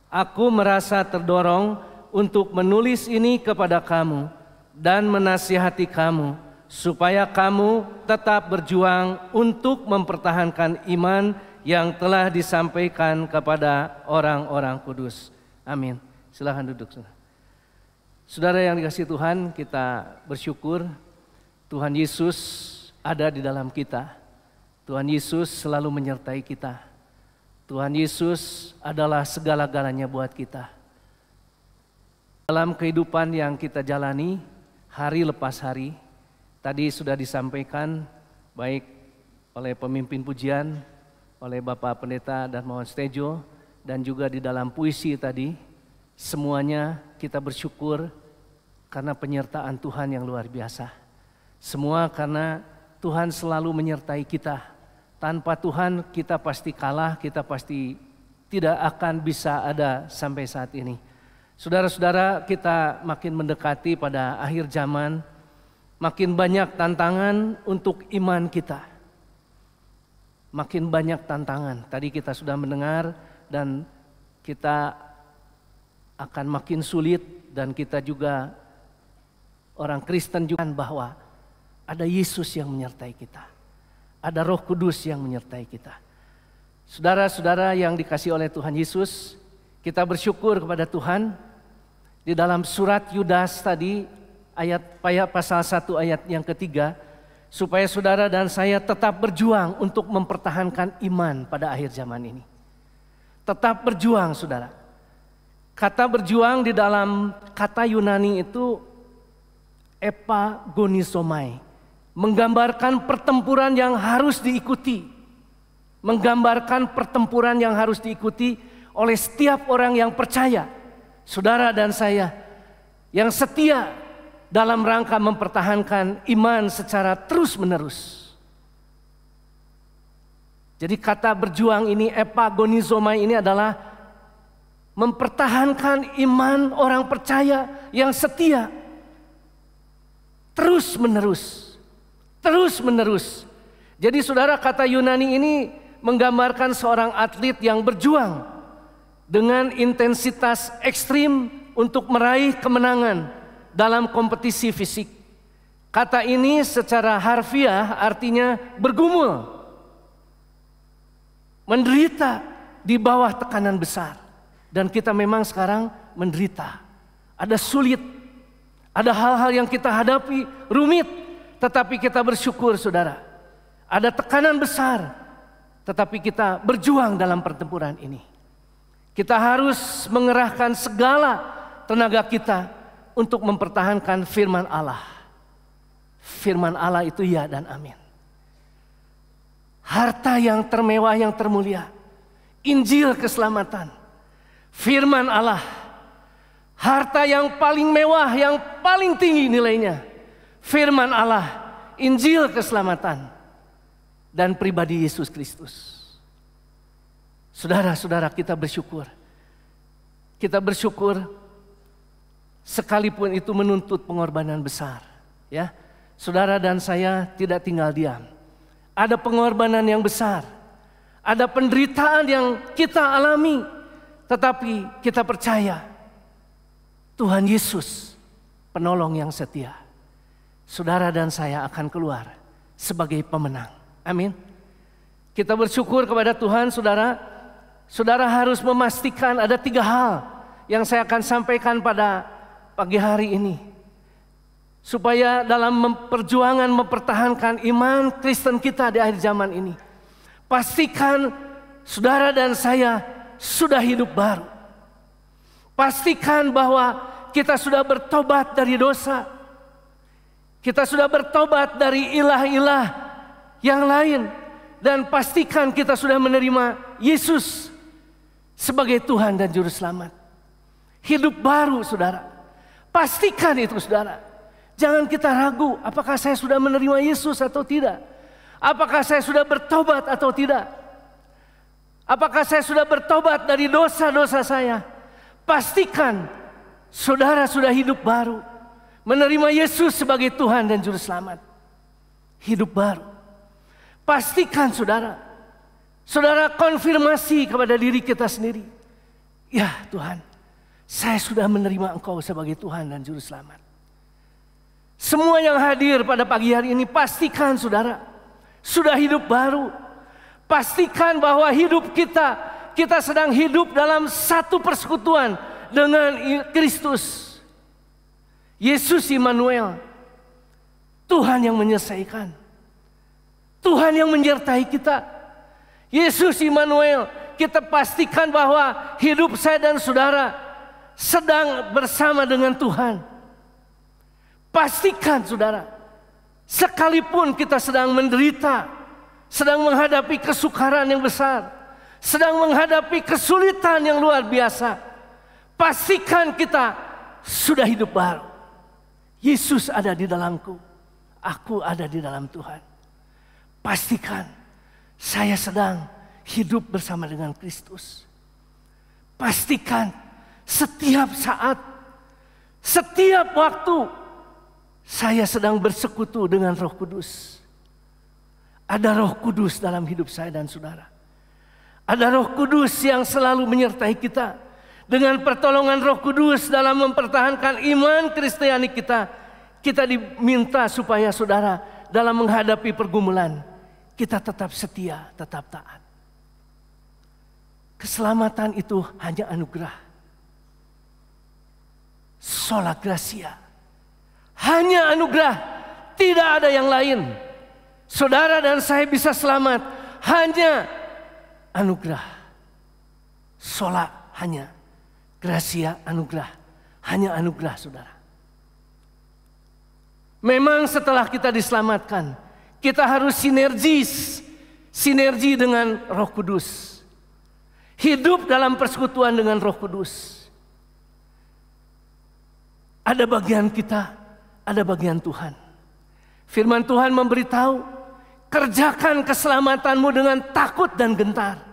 aku merasa terdorong untuk menulis ini kepada kamu dan menasihati kamu supaya kamu tetap berjuang untuk mempertahankan iman yang telah disampaikan kepada orang-orang kudus. Amin. Silakan duduk. Saudara yang dikasihi Tuhan, kita bersyukur Tuhan Yesus ada di dalam kita. Tuhan Yesus selalu menyertai kita. Tuhan Yesus adalah segala-galanya buat kita. Dalam kehidupan yang kita jalani, hari lepas hari, tadi sudah disampaikan baik oleh pemimpin pujian, oleh Bapak Pendeta Darmawan Stejo, dan juga di dalam puisi tadi, semuanya kita bersyukur karena penyertaan Tuhan yang luar biasa. Semua karena Tuhan selalu menyertai kita. Tanpa Tuhan kita pasti kalah, kita pasti tidak akan bisa ada sampai saat ini. Saudara-saudara, kita makin mendekati pada akhir zaman, makin banyak tantangan untuk iman kita. Makin banyak tantangan, tadi kita sudah mendengar dan kita akan makin sulit dan kita juga orang Kristen juga bahwa ada Yesus yang menyertai kita. Ada Roh Kudus yang menyertai kita. Saudara-saudara yang dikasihi oleh Tuhan Yesus, kita bersyukur kepada Tuhan. Di dalam surat Yudas tadi, ayat pasal 1 ayat yang ketiga, supaya saudara dan saya tetap berjuang untuk mempertahankan iman pada akhir zaman ini. Tetap berjuang saudara. Kata berjuang di dalam kata Yunani itu epagonizomai. Menggambarkan pertempuran yang harus diikuti. Menggambarkan pertempuran yang harus diikuti oleh setiap orang yang percaya. Saudara dan saya yang setia dalam rangka mempertahankan iman secara terus menerus. Jadi kata berjuang ini, epagonizomai ini adalah mempertahankan iman orang percaya yang setia. Terus menerus. Terus menerus. Jadi saudara, kata Yunani ini menggambarkan seorang atlet yang berjuang dengan intensitas ekstrim untuk meraih kemenangan dalam kompetisi fisik. Kata ini secara harfiah artinya bergumul, menderita di bawah tekanan besar. Dan kita memang sekarang menderita. Ada sulit, ada hal-hal yang kita hadapi rumit. Tetapi kita bersyukur saudara, ada tekanan besar, tetapi kita berjuang dalam pertempuran ini. Kita harus mengerahkan segala tenaga kita untuk mempertahankan firman Allah. Firman Allah itu ya dan amin. Harta yang termewah, yang termulia, Injil keselamatan, firman Allah, harta yang paling mewah, yang paling tinggi nilainya, firman Allah, Injil keselamatan, dan pribadi Yesus Kristus. Saudara-saudara, kita bersyukur. Kita bersyukur sekalipun itu menuntut pengorbanan besar. Ya, saudara dan saya tidak tinggal diam. Ada pengorbanan yang besar, ada penderitaan yang kita alami, tetapi kita percaya Tuhan Yesus penolong yang setia. Saudara dan saya akan keluar sebagai pemenang. Amin. Kita bersyukur kepada Tuhan, saudara. Saudara harus memastikan ada 3 hal yang saya akan sampaikan pada pagi hari ini, supaya dalam perjuangan mempertahankan iman Kristen kita di akhir zaman ini, pastikan saudara dan saya sudah hidup baru. Pastikan bahwa kita sudah bertobat dari dosa. Kita sudah bertobat dari ilah-ilah yang lain. Dan pastikan kita sudah menerima Yesus sebagai Tuhan dan Juru Selamat. Hidup baru, saudara. Pastikan itu, saudara. Jangan kita ragu, apakah saya sudah menerima Yesus atau tidak? Apakah saya sudah bertobat atau tidak? Apakah saya sudah bertobat dari dosa-dosa saya? Pastikan saudara sudah hidup baru, menerima Yesus sebagai Tuhan dan Juru Selamat. Hidup baru. Pastikan saudara konfirmasi kepada diri kita sendiri. Ya Tuhan, saya sudah menerima Engkau sebagai Tuhan dan Juru Selamat. Semua yang hadir pada pagi hari ini, pastikan saudara sudah hidup baru. Pastikan bahwa hidup kita sedang hidup dalam satu persekutuan dengan Kristus. Yesus Immanuel, Tuhan yang menyelesaikan, Tuhan yang menyertai kita. Yesus Immanuel, kita pastikan bahwa hidup saya dan saudara sedang bersama dengan Tuhan. Pastikan saudara, sekalipun kita sedang menderita, sedang menghadapi kesukaran yang besar, sedang menghadapi kesulitan yang luar biasa, pastikan kita sudah hidup baru. Yesus ada di dalamku, aku ada di dalam Tuhan. Pastikan saya sedang hidup bersama dengan Kristus. Pastikan setiap saat, setiap waktu saya sedang bersekutu dengan Roh Kudus. Ada Roh Kudus dalam hidup saya dan saudara. Ada Roh Kudus yang selalu menyertai kita. Dengan pertolongan Roh Kudus dalam mempertahankan iman Kristiani kita, kita diminta supaya saudara dalam menghadapi pergumulan, kita tetap setia, tetap taat. Keselamatan itu hanya anugerah. Sola Gracia. Hanya anugerah, tidak ada yang lain. Saudara dan saya bisa selamat hanya anugerah. Sola hanya gracia, anugerah. Hanya anugerah, saudara. Memang setelah kita diselamatkan, kita harus sinergi dengan Roh Kudus. Hidup dalam persekutuan dengan Roh Kudus. Ada bagian kita, ada bagian Tuhan. Firman Tuhan memberitahu, kerjakan keselamatanmu dengan takut dan gentar.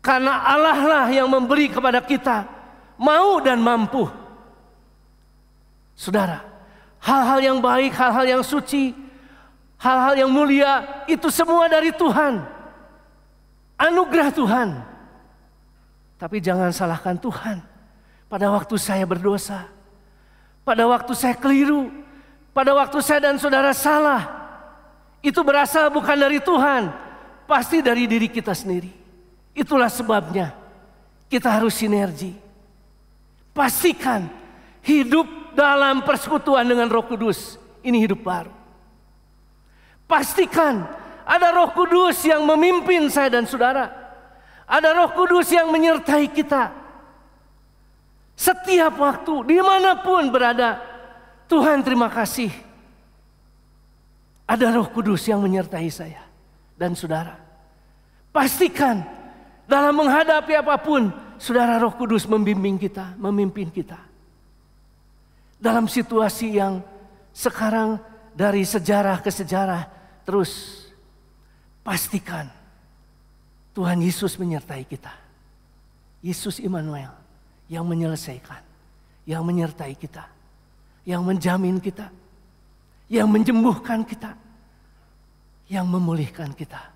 Karena Allah lah yang memberi kepada kita mau dan mampu. Saudara, hal-hal yang baik, hal-hal yang suci, hal-hal yang mulia, itu semua dari Tuhan. Anugerah Tuhan. Tapi jangan salahkan Tuhan. Pada waktu saya berdosa, pada waktu saya keliru, pada waktu saya dan saudara salah, itu berasal bukan dari Tuhan, pasti dari diri kita sendiri. Itulah sebabnya kita harus sinergi. Pastikan hidup dalam persekutuan dengan Roh Kudus, ini hidup baru. Pastikan ada Roh Kudus yang memimpin saya dan saudara. Ada Roh Kudus yang menyertai kita. Setiap waktu, dimanapun berada, Tuhan terima kasih. Ada Roh Kudus yang menyertai saya dan saudara. Pastikan dalam menghadapi apapun, saudara, Roh Kudus membimbing kita, memimpin kita. Dalam situasi yang sekarang dari sejarah ke sejarah terus, pastikan Tuhan Yesus menyertai kita. Yesus Immanuel yang menyelesaikan, yang menyertai kita, yang menjamin kita, yang menyembuhkan kita, yang memulihkan kita.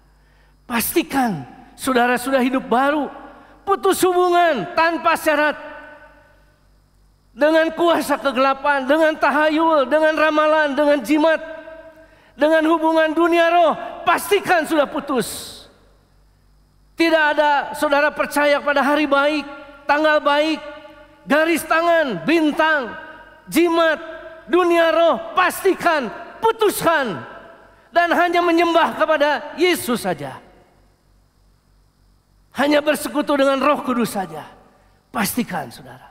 Pastikan saudara sudah hidup baru, putus hubungan tanpa syarat dengan kuasa kegelapan, dengan tahayul, dengan ramalan, dengan jimat, dengan hubungan dunia roh. Pastikan sudah putus. Tidak ada saudara percaya pada hari baik, tanggal baik, garis tangan, bintang, jimat, dunia roh. Pastikan, putuskan, dan hanya menyembah kepada Yesus saja. Hanya bersekutu dengan Roh Kudus saja. Pastikan saudara.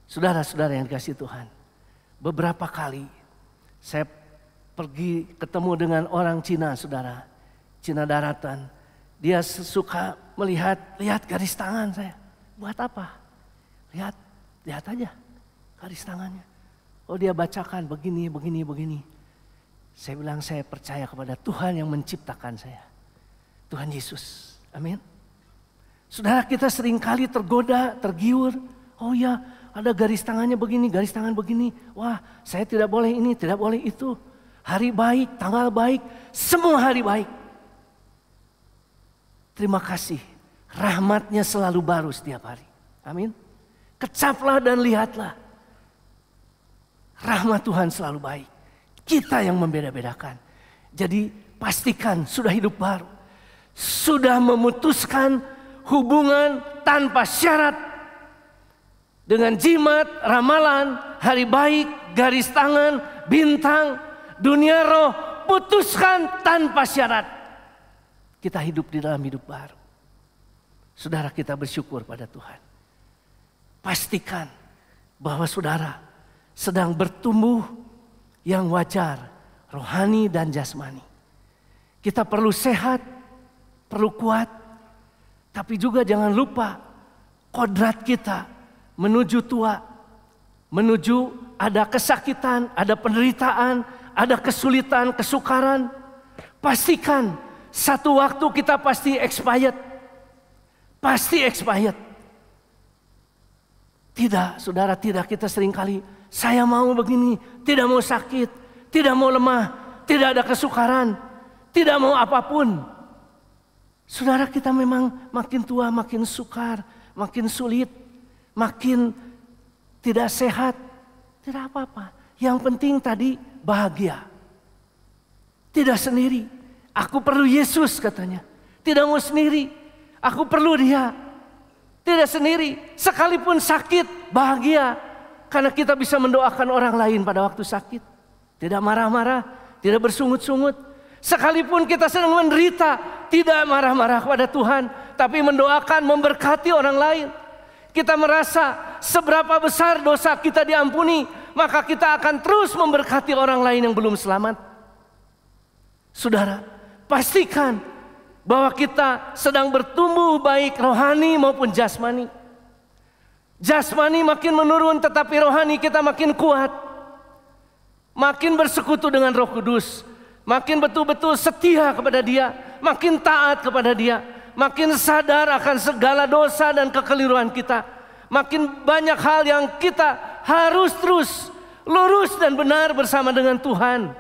Saudara-saudara yang dikasihi Tuhan. Beberapa kali saya pergi ketemu dengan orang Cina, saudara. Cina daratan. Dia suka lihat garis tangan saya. Buat apa? Lihat aja garis tangannya. Oh, dia bacakan begini. Saya bilang saya percaya kepada Tuhan yang menciptakan saya. Tuhan Yesus. Amin. Saudara, kita seringkali tergoda, tergiur. Oh ya, ada garis tangannya begini, garis tangan begini. Wah, saya tidak boleh ini, tidak boleh itu. Hari baik, tanggal baik, semua hari baik. Terima kasih, rahmatnya selalu baru setiap hari. Amin. Kecaplah dan lihatlah. Rahmat Tuhan selalu baik. Kita yang membeda-bedakan. Jadi pastikan sudah hidup baru. Sudah memutuskan hubungan tanpa syarat dengan jimat, ramalan, hari baik, garis tangan, bintang, dunia roh. Putuskan tanpa syarat. Kita hidup di dalam hidup baru. Saudara, kita bersyukur pada Tuhan. Pastikan bahwa saudara sedang bertumbuh yang wajar, rohani dan jasmani. Kita perlu sehat, perlu kuat, tapi juga jangan lupa kodrat kita menuju tua, menuju ada kesakitan, ada penderitaan, ada kesulitan, kesukaran. Pastikan satu waktu kita pasti expired. Pasti expired. Tidak, saudara, tidak. Kita seringkali saya mau begini, tidak mau sakit, tidak mau lemah, tidak ada kesukaran, tidak mau apapun. Saudara, kita memang makin tua, makin sukar, makin sulit, makin tidak sehat. Tidak apa-apa. Yang penting tadi bahagia. Tidak sendiri. Aku perlu Yesus katanya. Tidak mau sendiri. Aku perlu Dia. Tidak sendiri. Sekalipun sakit, bahagia. Karena kita bisa mendoakan orang lain pada waktu sakit. Tidak marah-marah, tidak bersungut-sungut. Sekalipun kita sedang menderita, tidak marah-marah kepada Tuhan, tapi mendoakan, memberkati orang lain. Kita merasa seberapa besar dosa kita diampuni, maka kita akan terus memberkati orang lain yang belum selamat. Saudara, pastikan bahwa kita sedang bertumbuh baik rohani maupun jasmani. Jasmani makin menurun, tetapi rohani kita makin kuat. Makin bersekutu dengan Roh Kudus. Makin betul-betul setia kepada Dia, makin taat kepada Dia, makin sadar akan segala dosa dan kekeliruan kita. Makin banyak hal yang kita harus terus lurus dan benar bersama dengan Tuhan.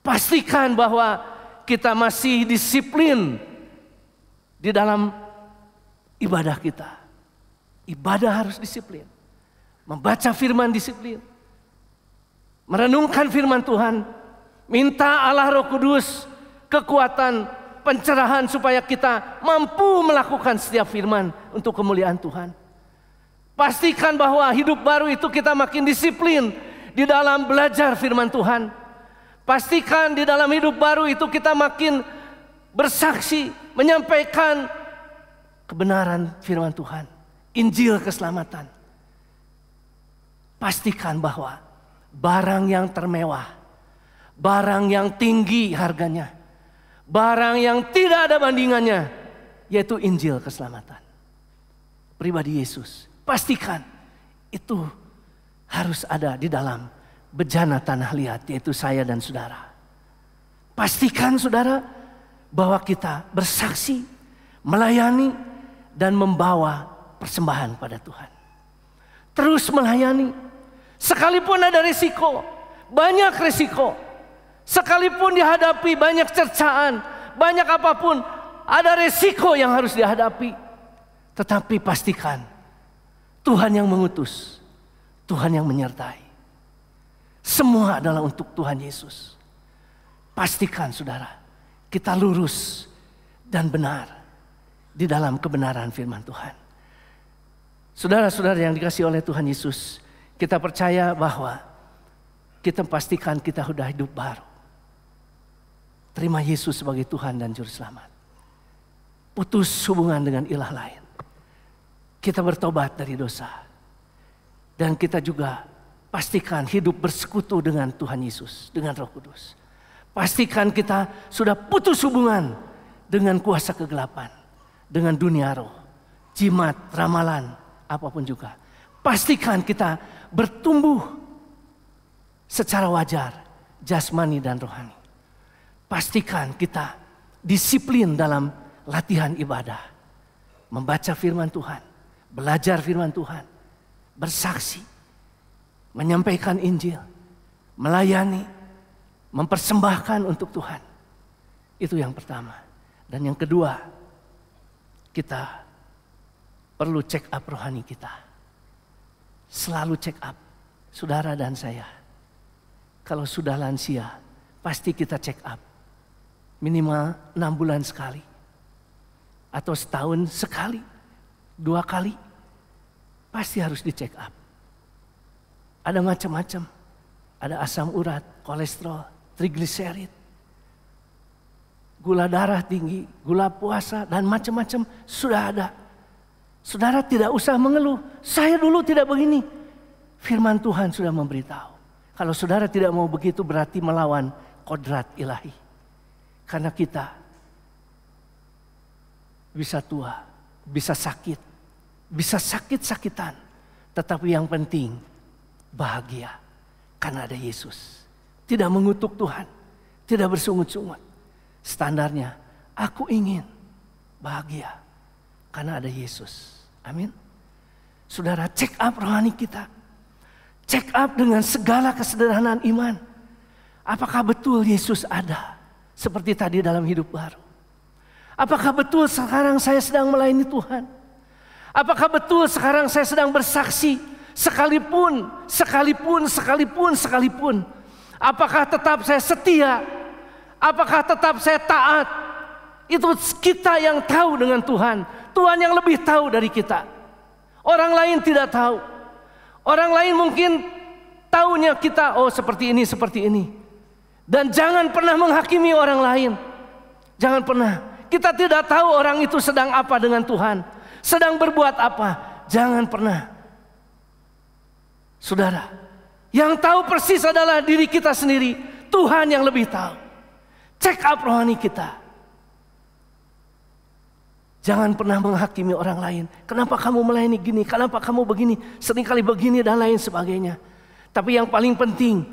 Pastikan bahwa kita masih disiplin di dalam ibadah kita. Ibadah harus disiplin. Membaca firman disiplin. Merenungkan firman Tuhan. Minta Allah Roh Kudus kekuatan, pencerahan supaya kita mampu melakukan setiap firman untuk kemuliaan Tuhan. Pastikan bahwa hidup baru itu kita makin disiplin di dalam belajar firman Tuhan. Pastikan di dalam hidup baru itu kita makin bersaksi, menyampaikan kebenaran firman Tuhan, Injil keselamatan. Pastikan bahwa barang yang termewah, barang yang tinggi harganya, barang yang tidak ada bandingannya, yaitu Injil keselamatan. Pribadi Yesus. Pastikan itu harus ada di dalam bejana tanah liat, yaitu saya dan saudara. Pastikan saudara bahwa kita bersaksi, melayani, dan membawa persembahan pada Tuhan. terus melayani. Sekalipun ada risiko, banyak risiko. Sekalipun dihadapi banyak cercaan, banyak apapun, ada risiko yang harus dihadapi. Tetapi pastikan Tuhan yang mengutus, Tuhan yang menyertai. Semua adalah untuk Tuhan Yesus. Pastikan saudara, kita lurus dan benar di dalam kebenaran firman Tuhan. Saudara-saudara yang dikasihi oleh Tuhan Yesus, kita percaya bahwa kita pastikan kita sudah hidup baru. Terima Yesus sebagai Tuhan dan Juru Selamat. Putus hubungan dengan ilah lain. Kita bertobat dari dosa. Dan kita juga pastikan hidup bersekutu dengan Tuhan Yesus, dengan Roh Kudus. Pastikan kita sudah putus hubungan dengan kuasa kegelapan, dengan dunia roh, jimat, ramalan, apapun juga. Pastikan kita bertumbuh secara wajar, jasmani dan rohani. Pastikan kita disiplin dalam latihan ibadah, membaca firman Tuhan, belajar firman Tuhan, bersaksi, menyampaikan Injil, melayani, mempersembahkan untuk Tuhan. Itu yang pertama. Dan yang kedua, kita perlu check up rohani kita. Selalu check up, saudara dan saya. Kalau sudah lansia, pasti kita check up. Minimal 6 bulan sekali. Atau setahun sekali, 2 kali. Pasti harus di check up. Ada macam-macam. Ada asam urat, kolesterol, trigliserid, gula darah tinggi, gula puasa, dan macam-macam sudah ada. Saudara tidak usah mengeluh, saya dulu tidak begini. Firman Tuhan sudah memberitahu. Kalau saudara tidak mau begitu berarti melawan kodrat ilahi. Karena kita bisa tua, bisa sakit, bisa sakit-sakitan. Tetapi yang penting bahagia karena ada Yesus. Tidak mengutuk Tuhan, tidak bersungut-sungut. Standarnya, aku ingin bahagia karena ada Yesus. Amin. Saudara, check up rohani kita. Check up dengan segala kesederhanaan iman. Apakah betul Yesus ada? Seperti tadi dalam hidup baru. Apakah betul sekarang saya sedang melayani Tuhan? Apakah betul sekarang saya sedang bersaksi? Sekalipun. Apakah tetap saya setia? Apakah tetap saya taat? Itu kita yang tahu dengan Tuhan. Tuhan yang lebih tahu dari kita. Orang lain tidak tahu. Orang lain mungkin tahunya kita, oh seperti ini, seperti ini. Dan jangan pernah menghakimi orang lain. Jangan pernah. Kita tidak tahu orang itu sedang apa dengan Tuhan. Sedang berbuat apa. Jangan pernah. Saudara, yang tahu persis adalah diri kita sendiri. Tuhan yang lebih tahu. Check up rohani kita. Jangan pernah menghakimi orang lain. Kenapa kamu melayani gini? Kenapa kamu begini? Seringkali begini dan lain sebagainya. Tapi yang paling penting,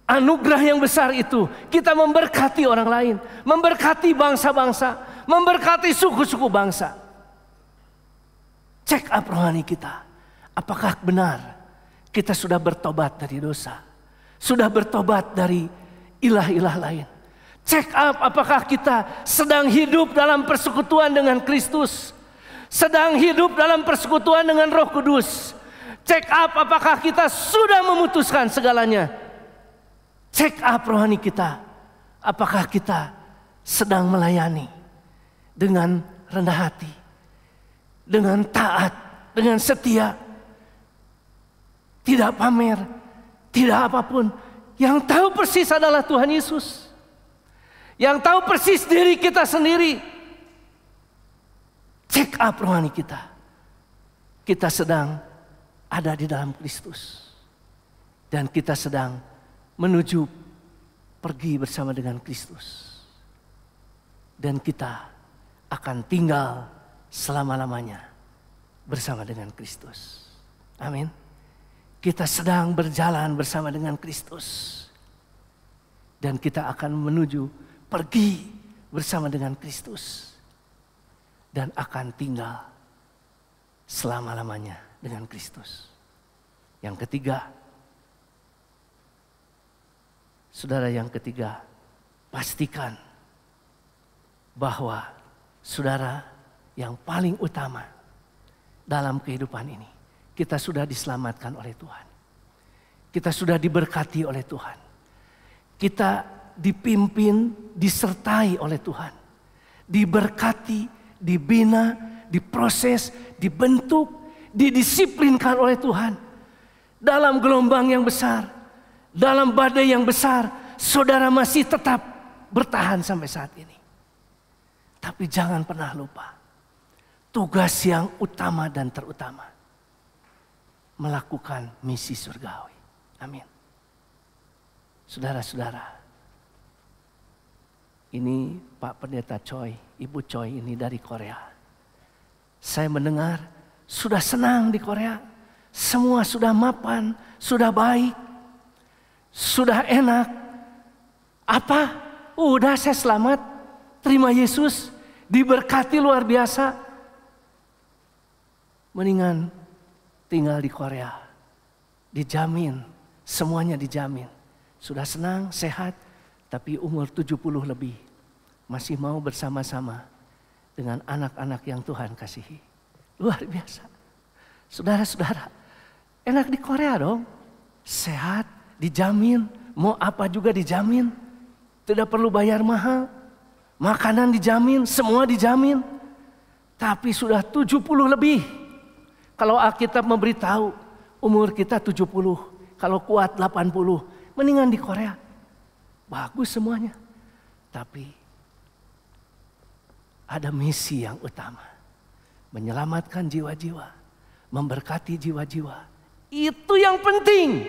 anugerah yang besar itu kita memberkati orang lain, memberkati bangsa-bangsa, memberkati suku-suku bangsa. Check up rohani kita. Apakah benar kita sudah bertobat dari dosa? Sudah bertobat dari ilah-ilah lain? Check up apakah kita sedang hidup dalam persekutuan dengan Kristus? Sedang hidup dalam persekutuan dengan Roh Kudus? Check up apakah kita sudah memutuskan segalanya? Check up rohani kita. Apakah kita sedang melayani dengan rendah hati, dengan taat, dengan setia, tidak pamer, tidak apapun. Yang tahu persis adalah Tuhan Yesus. Yang tahu persis diri kita sendiri. Check up rohani kita. Kita sedang ada di dalam Kristus. Dan kita sedang menuju pergi bersama dengan Kristus. Dan kita akan tinggal selama-lamanya bersama dengan Kristus. Amin. Kita sedang berjalan bersama dengan Kristus. Dan kita akan menuju pergi bersama dengan Kristus. Dan akan tinggal selama-lamanya dengan Kristus. Yang ketiga, saudara, yang ketiga, pastikan bahwa saudara yang paling utama dalam kehidupan ini, kita sudah diselamatkan oleh Tuhan. Kita sudah diberkati oleh Tuhan. Kita dipimpin, disertai oleh Tuhan. Diberkati, dibina, diproses, dibentuk, didisiplinkan oleh Tuhan. Dalam gelombang yang besar, dalam badai yang besar, saudara masih tetap bertahan sampai saat ini. Tapi jangan pernah lupa, tugas yang utama dan terutama, melakukan misi surgawi. Amin. Saudara-saudara, ini Pak Pendeta Choi, Ibu Choi ini dari Korea. Saya mendengar sudah senang di Korea. Semua sudah mapan, sudah baik, sudah enak. Apa? Udah saya selamat, terima Yesus, diberkati luar biasa. Mendingan tinggal di Korea, dijamin, semuanya dijamin. Sudah senang, sehat, tapi umur 70 lebih. Masih mau bersama-sama dengan anak-anak yang Tuhan kasihi. Luar biasa. Saudara-saudara, enak di Korea dong. Sehat, dijamin, mau apa juga dijamin. Tidak perlu bayar mahal. Makanan dijamin, semua dijamin. Tapi sudah 70 lebih. Kalau Alkitab memberitahu umur kita 70, kalau kuat 80. Mendingan di Korea. Bagus semuanya. Tapi ada misi yang utama. Menyelamatkan jiwa-jiwa. Memberkati jiwa-jiwa. Itu yang penting.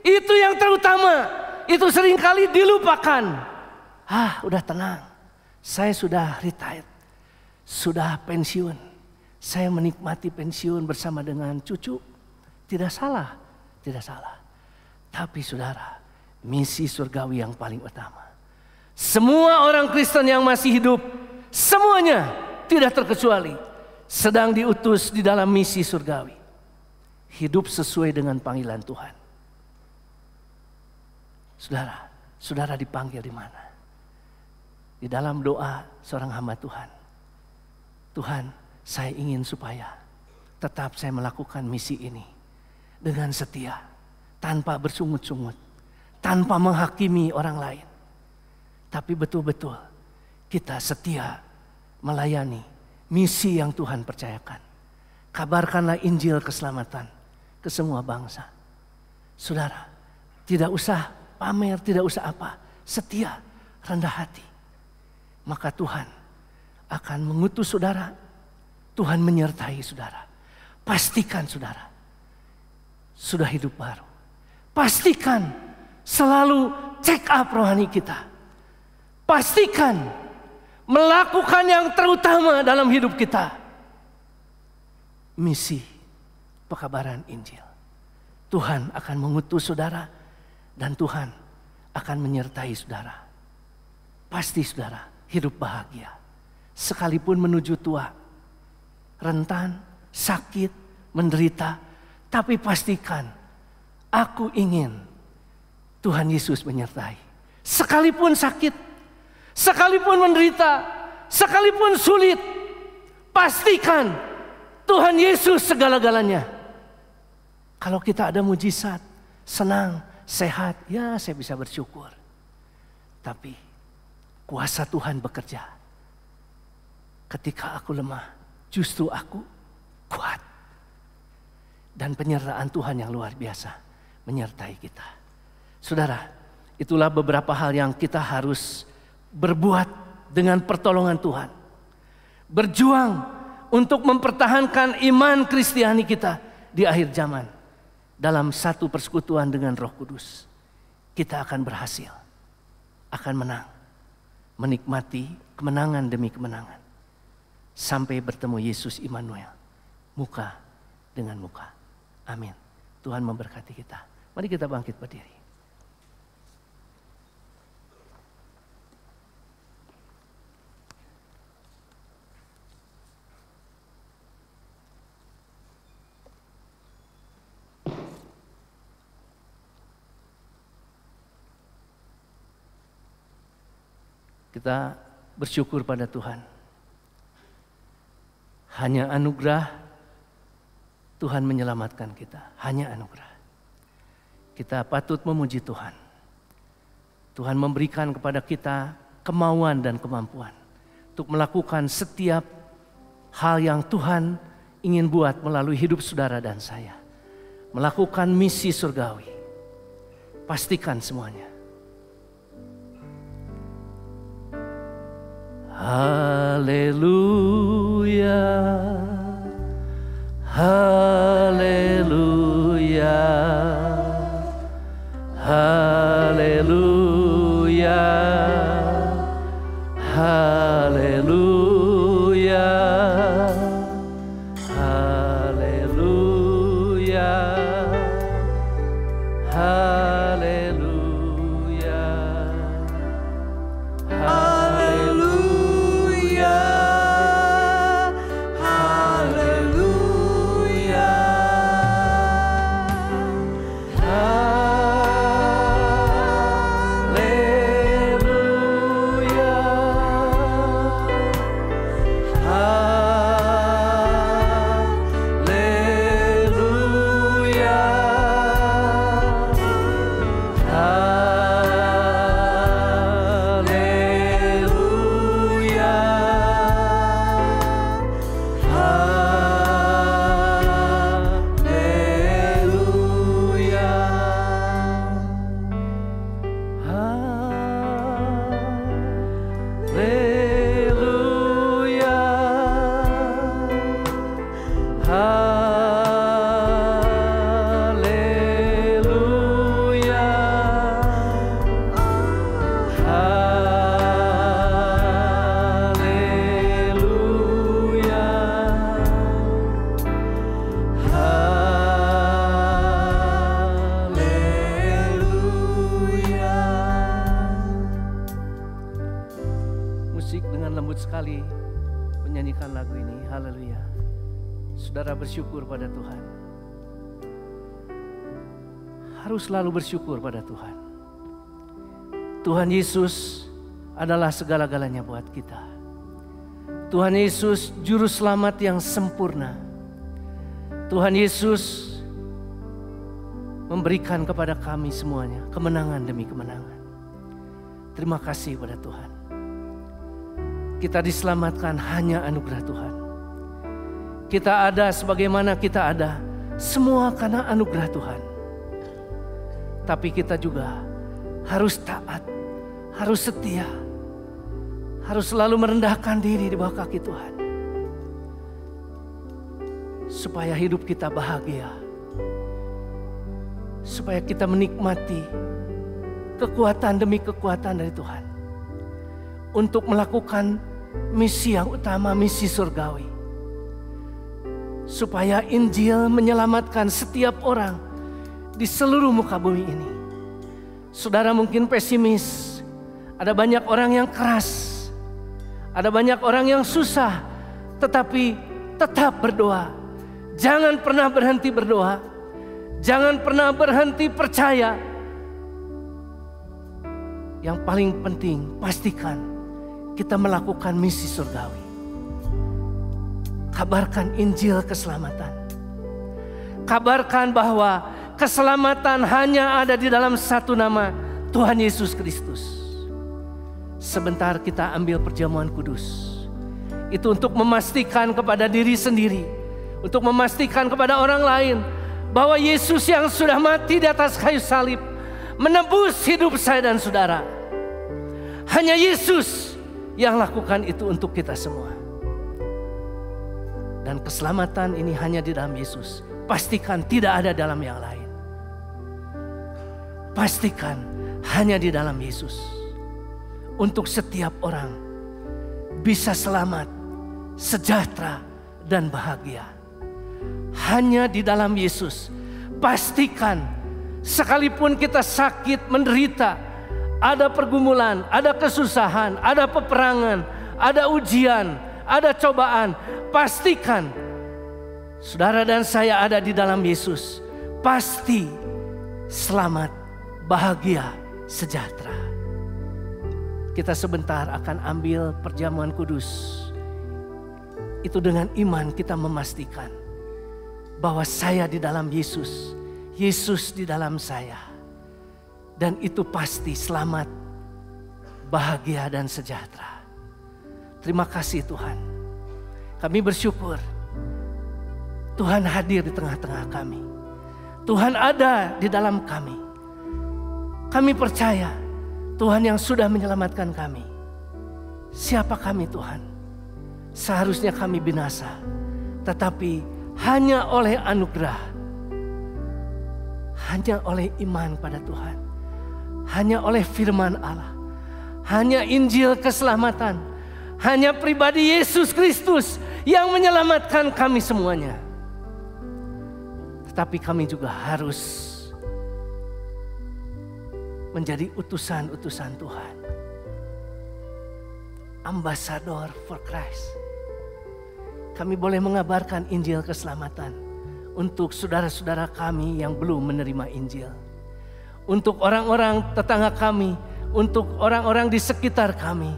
Itu yang terutama. Itu seringkali dilupakan. Udah tenang. Saya sudah retired. Sudah pensiun. Saya menikmati pensiun bersama dengan cucu. Tidak salah. Tidak salah. Tapi saudara, misi surgawi yang paling utama. Semua orang Kristen yang masih hidup, semuanya tidak terkecuali sedang diutus di dalam misi surgawi. Hidup sesuai dengan panggilan Tuhan. Saudara, saudara dipanggil di mana? Di dalam doa seorang hamba Tuhan. Tuhan, saya ingin supaya tetap saya melakukan misi ini dengan setia. Tanpa bersungut-sungut, tanpa menghakimi orang lain. Tapi betul-betul kita setia melayani misi yang Tuhan percayakan. Kabarkanlah Injil keselamatan ke semua bangsa. Saudara, tidak usah pamer, tidak usah apa. Setia, rendah hati. Maka Tuhan akan mengutus saudara. Tuhan menyertai saudara. Pastikan saudara sudah hidup baru. Pastikan selalu check up rohani kita. Pastikan melakukan yang terutama dalam hidup kita. Misi pekabaran Injil. Tuhan akan mengutus saudara dan Tuhan akan menyertai saudara. Pasti saudara hidup bahagia. Sekalipun menuju tua, rentan, sakit, menderita, tapi pastikan aku ingin Tuhan Yesus menyertai. Sekalipun sakit, sekalipun menderita, sekalipun sulit, pastikan Tuhan Yesus segala-galanya. Kalau kita ada mujizat, senang, sehat, ya saya bisa bersyukur. Tapi kuasa Tuhan bekerja. Ketika aku lemah, justru aku kuat. Dan penyertaan Tuhan yang luar biasa menyertai kita. Saudara, itulah beberapa hal yang kita harus berbuat dengan pertolongan Tuhan. Berjuang untuk mempertahankan iman Kristiani kita di akhir zaman. Dalam satu persekutuan dengan Roh Kudus. Kita akan berhasil. Akan menang. Menikmati kemenangan demi kemenangan. Sampai bertemu Yesus Immanuel. Muka dengan muka. Amin. Tuhan memberkati kita. Mari kita bangkit berdiri. Kita bersyukur pada Tuhan. Hanya anugerah Tuhan menyelamatkan kita. Hanya anugerah. Kita patut memuji Tuhan. Tuhan memberikan kepada kita kemauan dan kemampuan untuk melakukan setiap hal yang Tuhan ingin buat melalui hidup saudara dan saya. Melakukan misi surgawi. Pastikan semuanya. Haleluya, haleluya, haleluya, haleluya, haleluya, haleluya, Haleluya, haleluya, sekali menyanyikan lagu ini. Haleluya. Saudara bersyukur pada Tuhan. Harus selalu bersyukur pada Tuhan. Tuhan Yesus adalah segala-galanya buat kita. Tuhan Yesus juru selamat yang sempurna. Tuhan Yesus memberikan kepada kami semuanya kemenangan demi kemenangan. Terima kasih pada Tuhan. Kita diselamatkan hanya anugerah Tuhan. Kita ada sebagaimana kita ada, semua karena anugerah Tuhan. Tapi kita juga harus taat, harus setia, harus selalu merendahkan diri di bawah kaki Tuhan. Supaya hidup kita bahagia. Supaya kita menikmati kekuatan demi kekuatan dari Tuhan. Untuk melakukan misi yang utama, misi surgawi. Supaya Injil menyelamatkan setiap orang di seluruh muka bumi ini. Saudara mungkin pesimis. Ada banyak orang yang keras. Ada banyak orang yang susah. Tetapi tetap berdoa. Jangan pernah berhenti berdoa. Jangan pernah berhenti percaya. Yang paling penting, pastikan kita melakukan misi surgawi. Kabarkan Injil keselamatan. Kabarkan bahwa keselamatan hanya ada di dalam satu nama, Tuhan Yesus Kristus. Sebentar kita ambil perjamuan kudus. Itu untuk memastikan kepada diri sendiri. Untuk memastikan kepada orang lain bahwa Yesus yang sudah mati di atas kayu salib menebus hidup saya dan saudara. Hanya Yesus yang lakukan itu untuk kita semua. Dan keselamatan ini hanya di dalam Yesus. Pastikan tidak ada dalam yang lain. Pastikan hanya di dalam Yesus. Untuk setiap orang bisa selamat, sejahtera, dan bahagia. Hanya di dalam Yesus. Pastikan sekalipun kita sakit, menderita, ada pergumulan, ada kesusahan, ada peperangan, ada ujian, ada cobaan. Pastikan saudara dan saya ada di dalam Yesus. Pasti selamat, bahagia, sejahtera. kita sebentar akan ambil perjamuan kudus. Itu dengan iman kita memastikan bahwa saya di dalam Yesus, Yesus di dalam saya. Dan itu pasti selamat, bahagia dan sejahtera. Terima kasih Tuhan. Kami bersyukur Tuhan hadir di tengah-tengah kami. Tuhan ada di dalam kami. Kami percaya Tuhan yang sudah menyelamatkan kami. Siapa kami Tuhan? Seharusnya kami binasa, tetapi hanya oleh anugerah, hanya oleh iman pada Tuhan, hanya oleh firman Allah, hanya Injil keselamatan, hanya pribadi Yesus Kristus yang menyelamatkan kami semuanya. Tetapi kami juga harus menjadi utusan-utusan Tuhan, ambassador for Christ. Kami boleh mengabarkan Injil keselamatan untuk saudara-saudara kami yang belum menerima Injil, untuk orang-orang tetangga kami, untuk orang-orang di sekitar kami,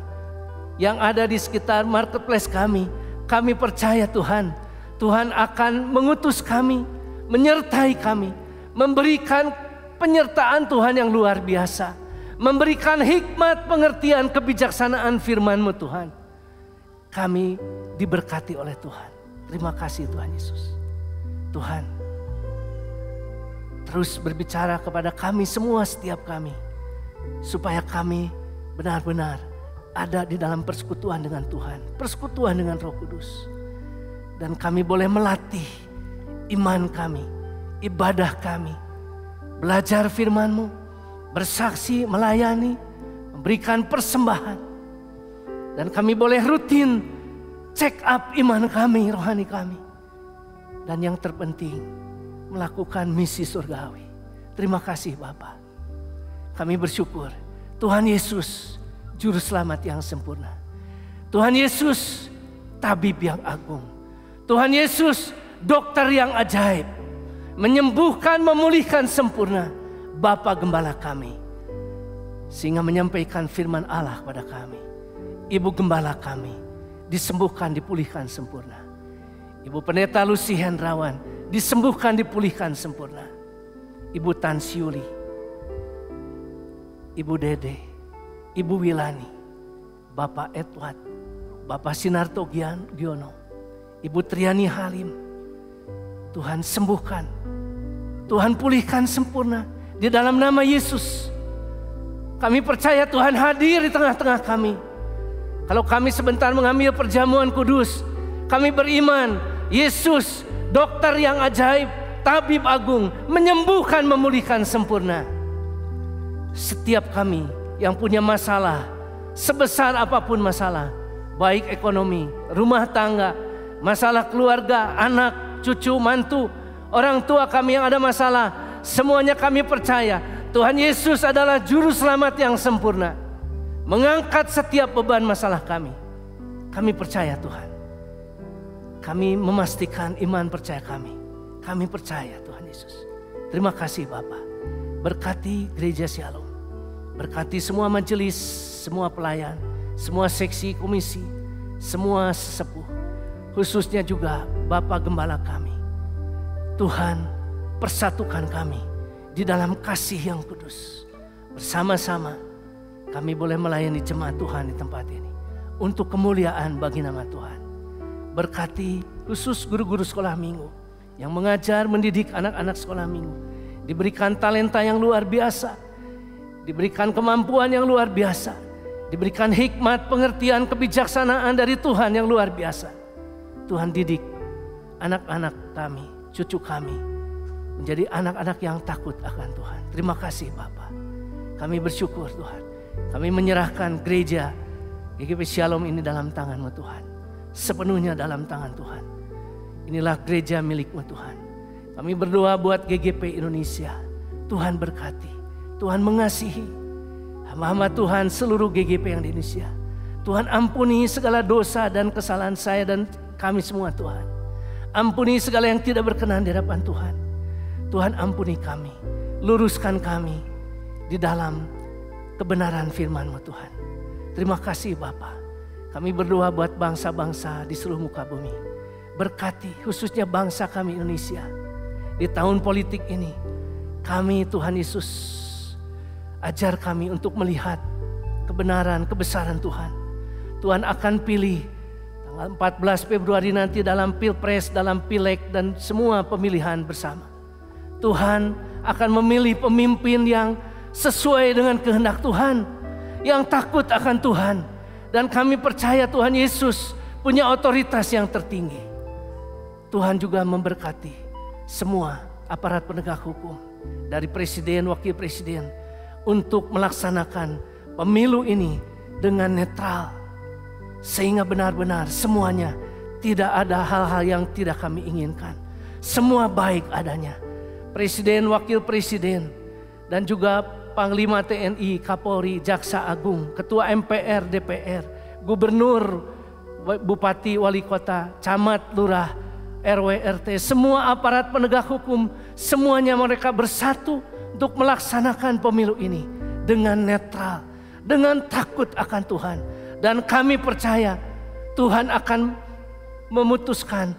yang ada di sekitar marketplace kami. Kami percaya Tuhan, Tuhan akan mengutus kami, menyertai kami, memberikan penyertaan Tuhan yang luar biasa, memberikan hikmat, pengertian, kebijaksanaan firman-Mu Tuhan. Kami diberkati oleh Tuhan. Terima kasih Tuhan Yesus. Tuhan, terus berbicara kepada kami semua, setiap kami, supaya kami benar-benar ada di dalam persekutuan dengan Tuhan, persekutuan dengan Roh Kudus. Dan kami boleh melatih iman kami, ibadah kami, belajar firman-Mu, bersaksi, melayani, memberikan persembahan. Dan kami boleh rutin check up iman kami, rohani kami. Dan yang terpenting, melakukan misi surgawi. Terima kasih Bapa. Kami bersyukur Tuhan Yesus, Juru Selamat yang sempurna. Tuhan Yesus, Tabib yang agung. Tuhan Yesus, Dokter yang ajaib, menyembuhkan, memulihkan sempurna. Bapa Gembala kami, sehingga menyampaikan firman Allah kepada kami. Ibu Gembala kami, disembuhkan, dipulihkan sempurna. Ibu Pendeta Lucy Hendrawan, disembuhkan, dipulihkan sempurna. Ibu Tan Siuli, Ibu Dede, Ibu Wilani, Bapak Edward, Bapak Sinarto Giono, Ibu Triani Halim. Tuhan sembuhkan, Tuhan pulihkan sempurna di dalam nama Yesus. Kami percaya Tuhan hadir di tengah-tengah kami. Kalau kami sebentar mengambil perjamuan kudus, kami beriman Yesus, Dokter yang ajaib, Tabib agung, menyembuhkan, memulihkan sempurna. Setiap kami yang punya masalah, sebesar apapun masalah, baik ekonomi, rumah tangga, masalah keluarga, anak, cucu, mantu, orang tua kami yang ada masalah, semuanya kami percaya Tuhan Yesus adalah Juru Selamat yang sempurna, mengangkat setiap beban masalah kami. Kami percaya Tuhan. Kami memastikan iman percaya kami. Kami percaya Tuhan Yesus. Terima kasih Bapa. Berkati gereja Shalom. Berkati semua majelis, semua pelayan, semua seksi komisi, semua sesepuh. Khususnya juga Bapak Gembala kami. Tuhan, persatukan kami di dalam kasih yang kudus. Bersama-sama kami boleh melayani jemaat Tuhan di tempat ini, untuk kemuliaan bagi nama Tuhan. Berkati khusus guru-guru sekolah minggu yang mengajar, mendidik anak-anak sekolah minggu. Diberikan talenta yang luar biasa, diberikan kemampuan yang luar biasa, diberikan hikmat, pengertian, kebijaksanaan dari Tuhan yang luar biasa. Tuhan didik anak-anak kami, cucu kami, menjadi anak-anak yang takut akan Tuhan. Terima kasih Bapa. Kami bersyukur Tuhan. Kami menyerahkan gereja GGP Shalom ini dalam tangan-Mu Tuhan. Sepenuhnya dalam tangan Tuhan. Inilah gereja milik-Mu Tuhan. Kami berdoa buat GGP Indonesia. Tuhan berkati, Tuhan mengasihi hamba-hamba Tuhan seluruh GGP yang di Indonesia. Tuhan ampuni segala dosa dan kesalahan saya dan kami semua Tuhan. Ampuni segala yang tidak berkenan di hadapan Tuhan. Tuhan ampuni kami, luruskan kami di dalam kebenaran firman-Mu Tuhan. Terima kasih Bapa. Kami berdoa buat bangsa-bangsa di seluruh muka bumi. Berkati khususnya bangsa kami Indonesia. Di tahun politik ini, kami Tuhan Yesus, ajar kami untuk melihat kebenaran, kebesaran Tuhan. Tuhan akan pilih tanggal 14 Februari nanti dalam Pilpres, dalam Pileg dan semua pemilihan bersama. Tuhan akan memilih pemimpin yang sesuai dengan kehendak Tuhan, yang takut akan Tuhan. Dan kami percaya Tuhan Yesus punya otoritas yang tertinggi. Tuhan juga memberkati semua aparat penegak hukum, dari presiden, wakil presiden, untuk melaksanakan pemilu ini dengan netral. Sehingga benar-benar semuanya tidak ada hal-hal yang tidak kami inginkan. Semua baik adanya. Presiden, wakil presiden, dan juga Panglima TNI, Kapolri, Jaksa Agung, Ketua MPR, DPR, Gubernur, Bupati, Wali Kota, Camat, Lurah, RW, RT, semua aparat penegak hukum, semuanya mereka bersatu untuk melaksanakan pemilu ini dengan netral, dengan takut akan Tuhan. Dan kami percaya Tuhan akan memutuskan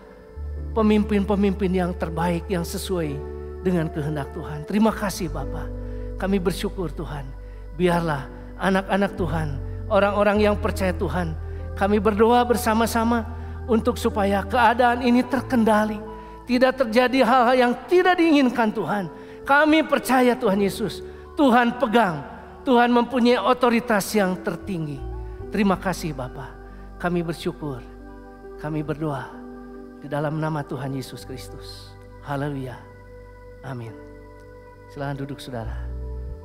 pemimpin-pemimpin yang terbaik, yang sesuai dengan kehendak Tuhan. Terima kasih Bapak. Kami bersyukur Tuhan. Biarlah anak-anak Tuhan, orang-orang yang percaya Tuhan, kami berdoa bersama-sama untuk supaya keadaan ini terkendali. Tidak terjadi hal-hal yang tidak diinginkan Tuhan. Kami percaya Tuhan Yesus, Tuhan pegang, Tuhan mempunyai otoritas yang tertinggi. Terima kasih Bapa. Kami bersyukur, kami berdoa di dalam nama Tuhan Yesus Kristus. Haleluya. Amin. Silakan duduk saudara.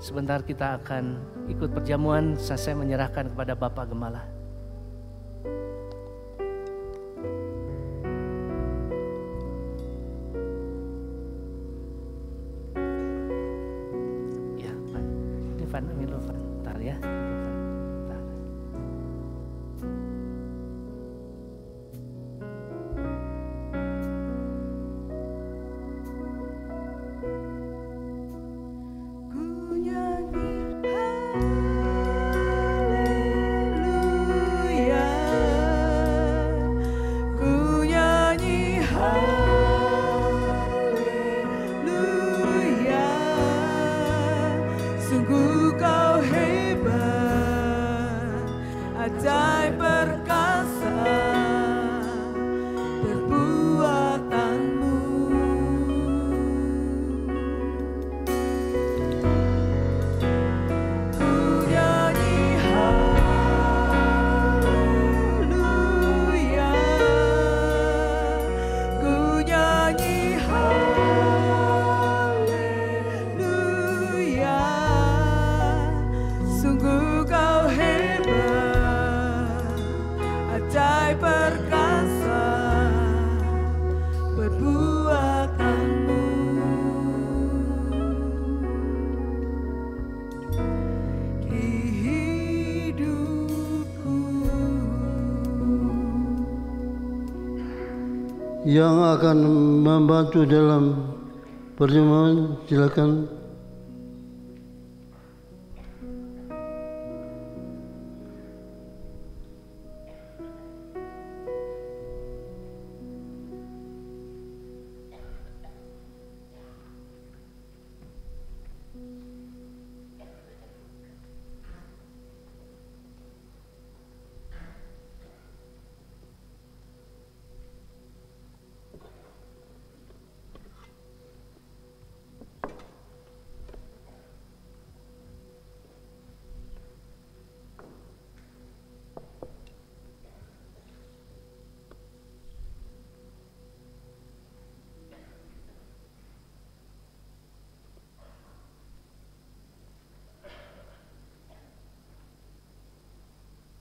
Sebentar kita akan ikut perjamuan, saya menyerahkan kepada Bapak Gembala. Ya, Pak. Ini Van Milovan, bentar ya. Bentar. Sungguh kau hebat, ajaib perkasa perbuatanmu. Ku nyanyi haleluya, ku nyanyi haleluya. Sungguh kau hebat, ajaib perkasa perbuatanmu. Hidupku yang akan membantu dalam perjamuan, silakan.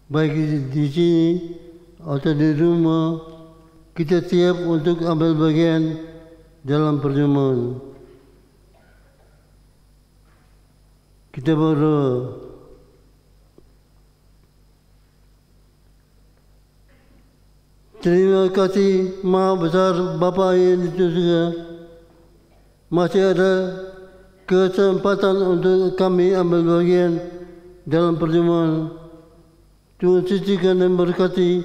Baik di sini atau di rumah, kita siap untuk ambil bagian dalam perjamuan. Kita berdoa. Terima kasih Maha Besar Bapa yang di surga. Masih ada kesempatan untuk kami ambil bagian dalam perjamuan. Tuhan sucikan dan berkati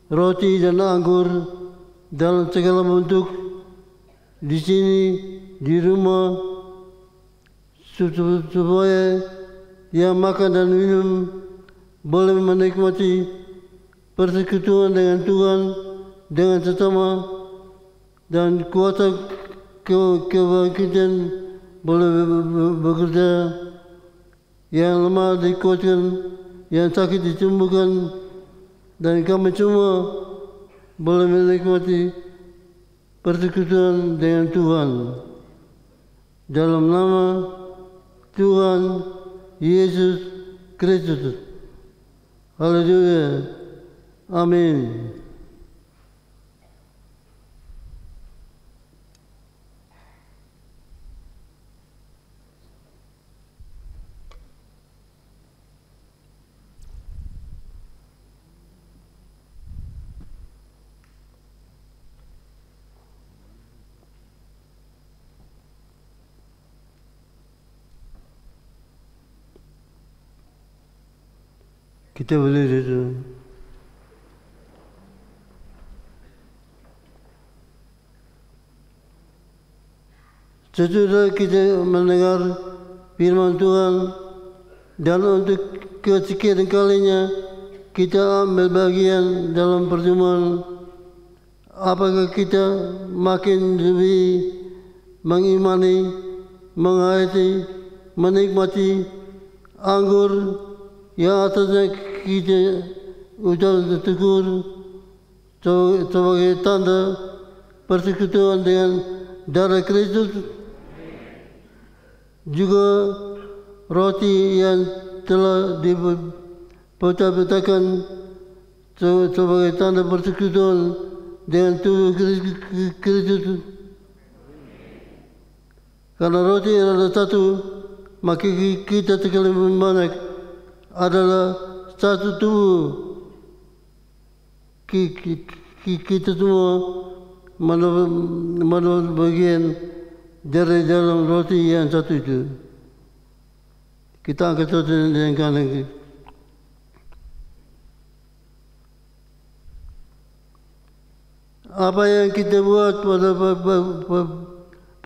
roti dan anggur dalam segala bentuk di sini, di rumah, supaya yang makan dan minum boleh menikmati persekutuan dengan Tuhan, dengan sesama, dan kuasa kebangkitan boleh bekerja, yang lemah dikuatkan, yang sakit disembuhkan, dan kami semua boleh menikmati persekutuan dengan Tuhan. Dalam nama Tuhan Yesus Kristus. Haleluya. Amin. Kita boleh duduk. Sesudah kita mendengar firman Tuhan dan untuk kesekian kalinya kita ambil bagian dalam perjumpaan, apakah kita makin lebih mengimani, menghayati, menikmati anggur yang atasnya kita ucap syukur sebagai tanda persekutuan dengan darah Kristus. Juga roti yang telah dipecah-pecahkan sebagai tanda persekutuan dengan tubuh Kristus. Karena roti adalah satu, maka kita sekali banyak adalah satu tubuh. Kita semua mendapat bagian dari dalam roti yang satu itu. Kita angkat roti dengan kanan. Apa yang kita buat pada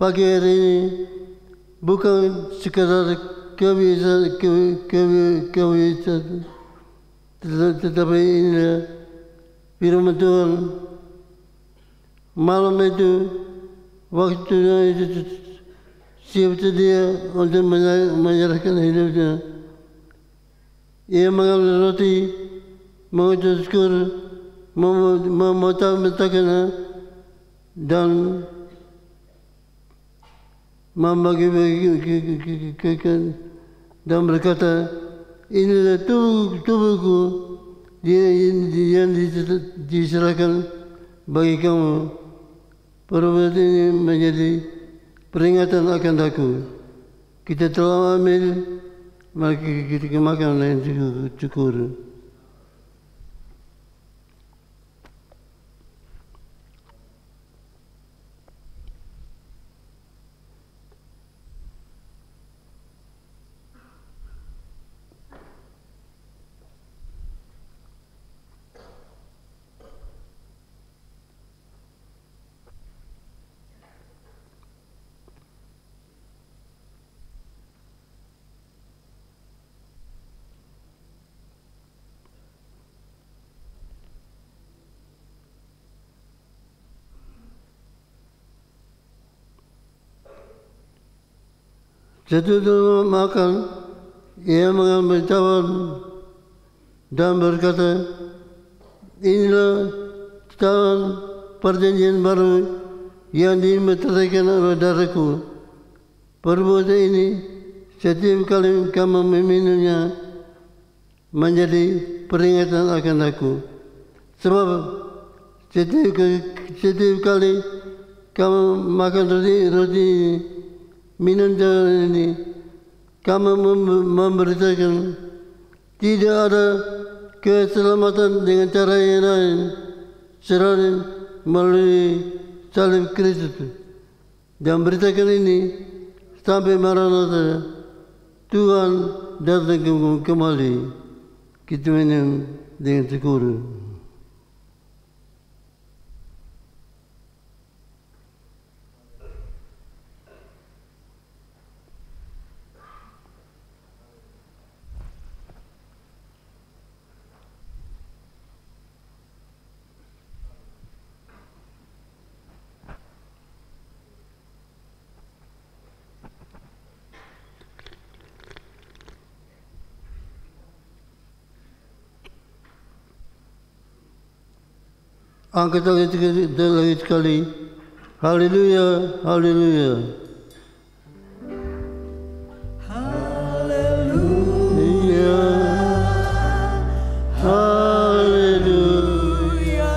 pagi hari ini bukan sekadar kebiasaan, tetapi inilah firman Tuhan. Malam itu waktunya itu siap sedia untuk menyerahkan hidupnya. Ia mengambil roti, mengucap syukur, memotong-motongnya dan membagi-bagikan dan berkata, inilah tubuhku yang diserahkan bagi kamu. Perbuatan ini menjadi peringatan akan aku. Kita telah ambil, maka kita makan dan syukur. Setelah makan, ia mengambil cawan dan berkata, inilah cawan perjanjian baru yang dimeteraikan oleh darahku. Perbuatan ini setiap kali kamu meminumnya menjadi peringatan akan aku. Sebab setiap kali kamu makan roti minum jalan ini, kamu memberitakan tidak ada keselamatan dengan cara yang lain selain melalui salib Kristus. Dan beritakan ini sampai Maranatha, Tuhan datang kembali. Kita minum dengan syukur. Angkat lagi sekali. Haleluya, haleluya. Haleluya. Haleluya.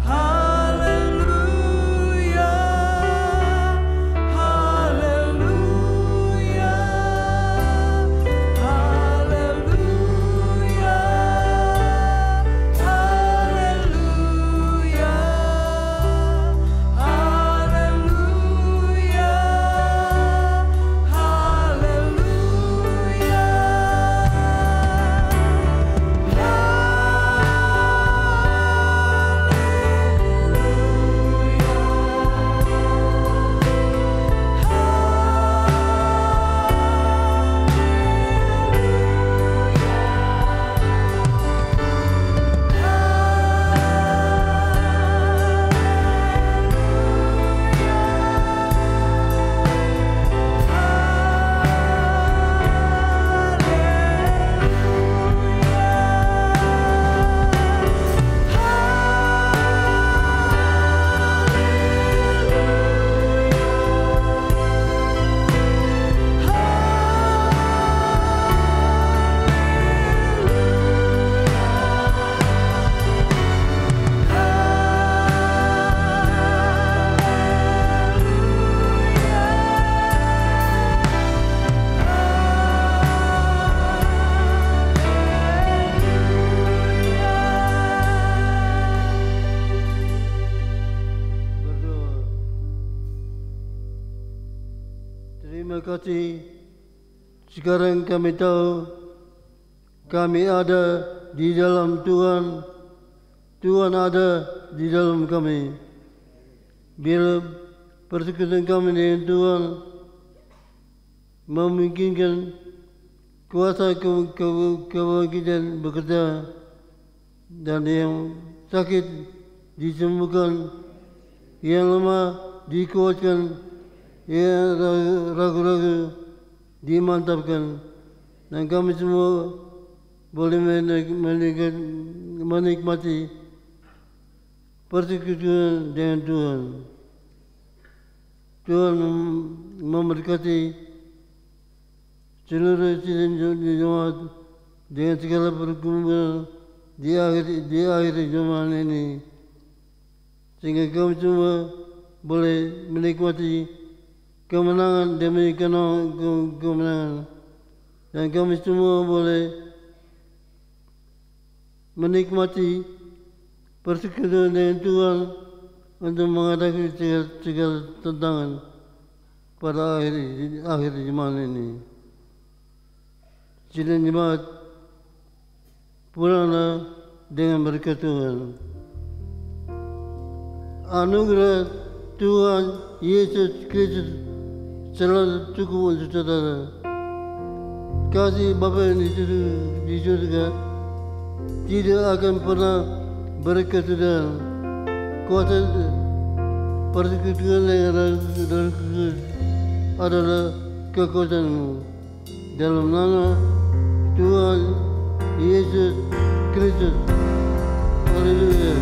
Haleluya. Haleluya. Haleluya. Terima kasih. Sekarang kami tahu kami ada di dalam Tuhan. Tuhan ada di dalam kami. Bila persekutuan kami dengan Tuhan memungkinkan kuasa kebangkitan bekerja dan yang sakit disembuhkan, yang lemah dikuatkan, yang ragu-ragu dimantapkan, dan kami semua boleh menikmati persekutuan dengan Tuhan. Tuhan memberkati seluruh jemaat dengan segala pergumulan di akhir zaman ini, sehingga kami semua boleh menikmati kemenangan demi kemenangan, dan kami semua boleh menikmati persekutuan dengan Tuhan untuk menghadapi segala tantangan pada akhir zaman ini. Sidang jemaat, pulanglah dengan berkat Tuhan. Anugerah Tuhan Yesus Kristus selalu cukup untuk saudara. Kasih Bapa yang di surga tidak akan pernah berkesudahan. Kuasa persekutuan yang adalah kekuatanmu. Dalam nama Tuhan Yesus Kristus. Haleluya.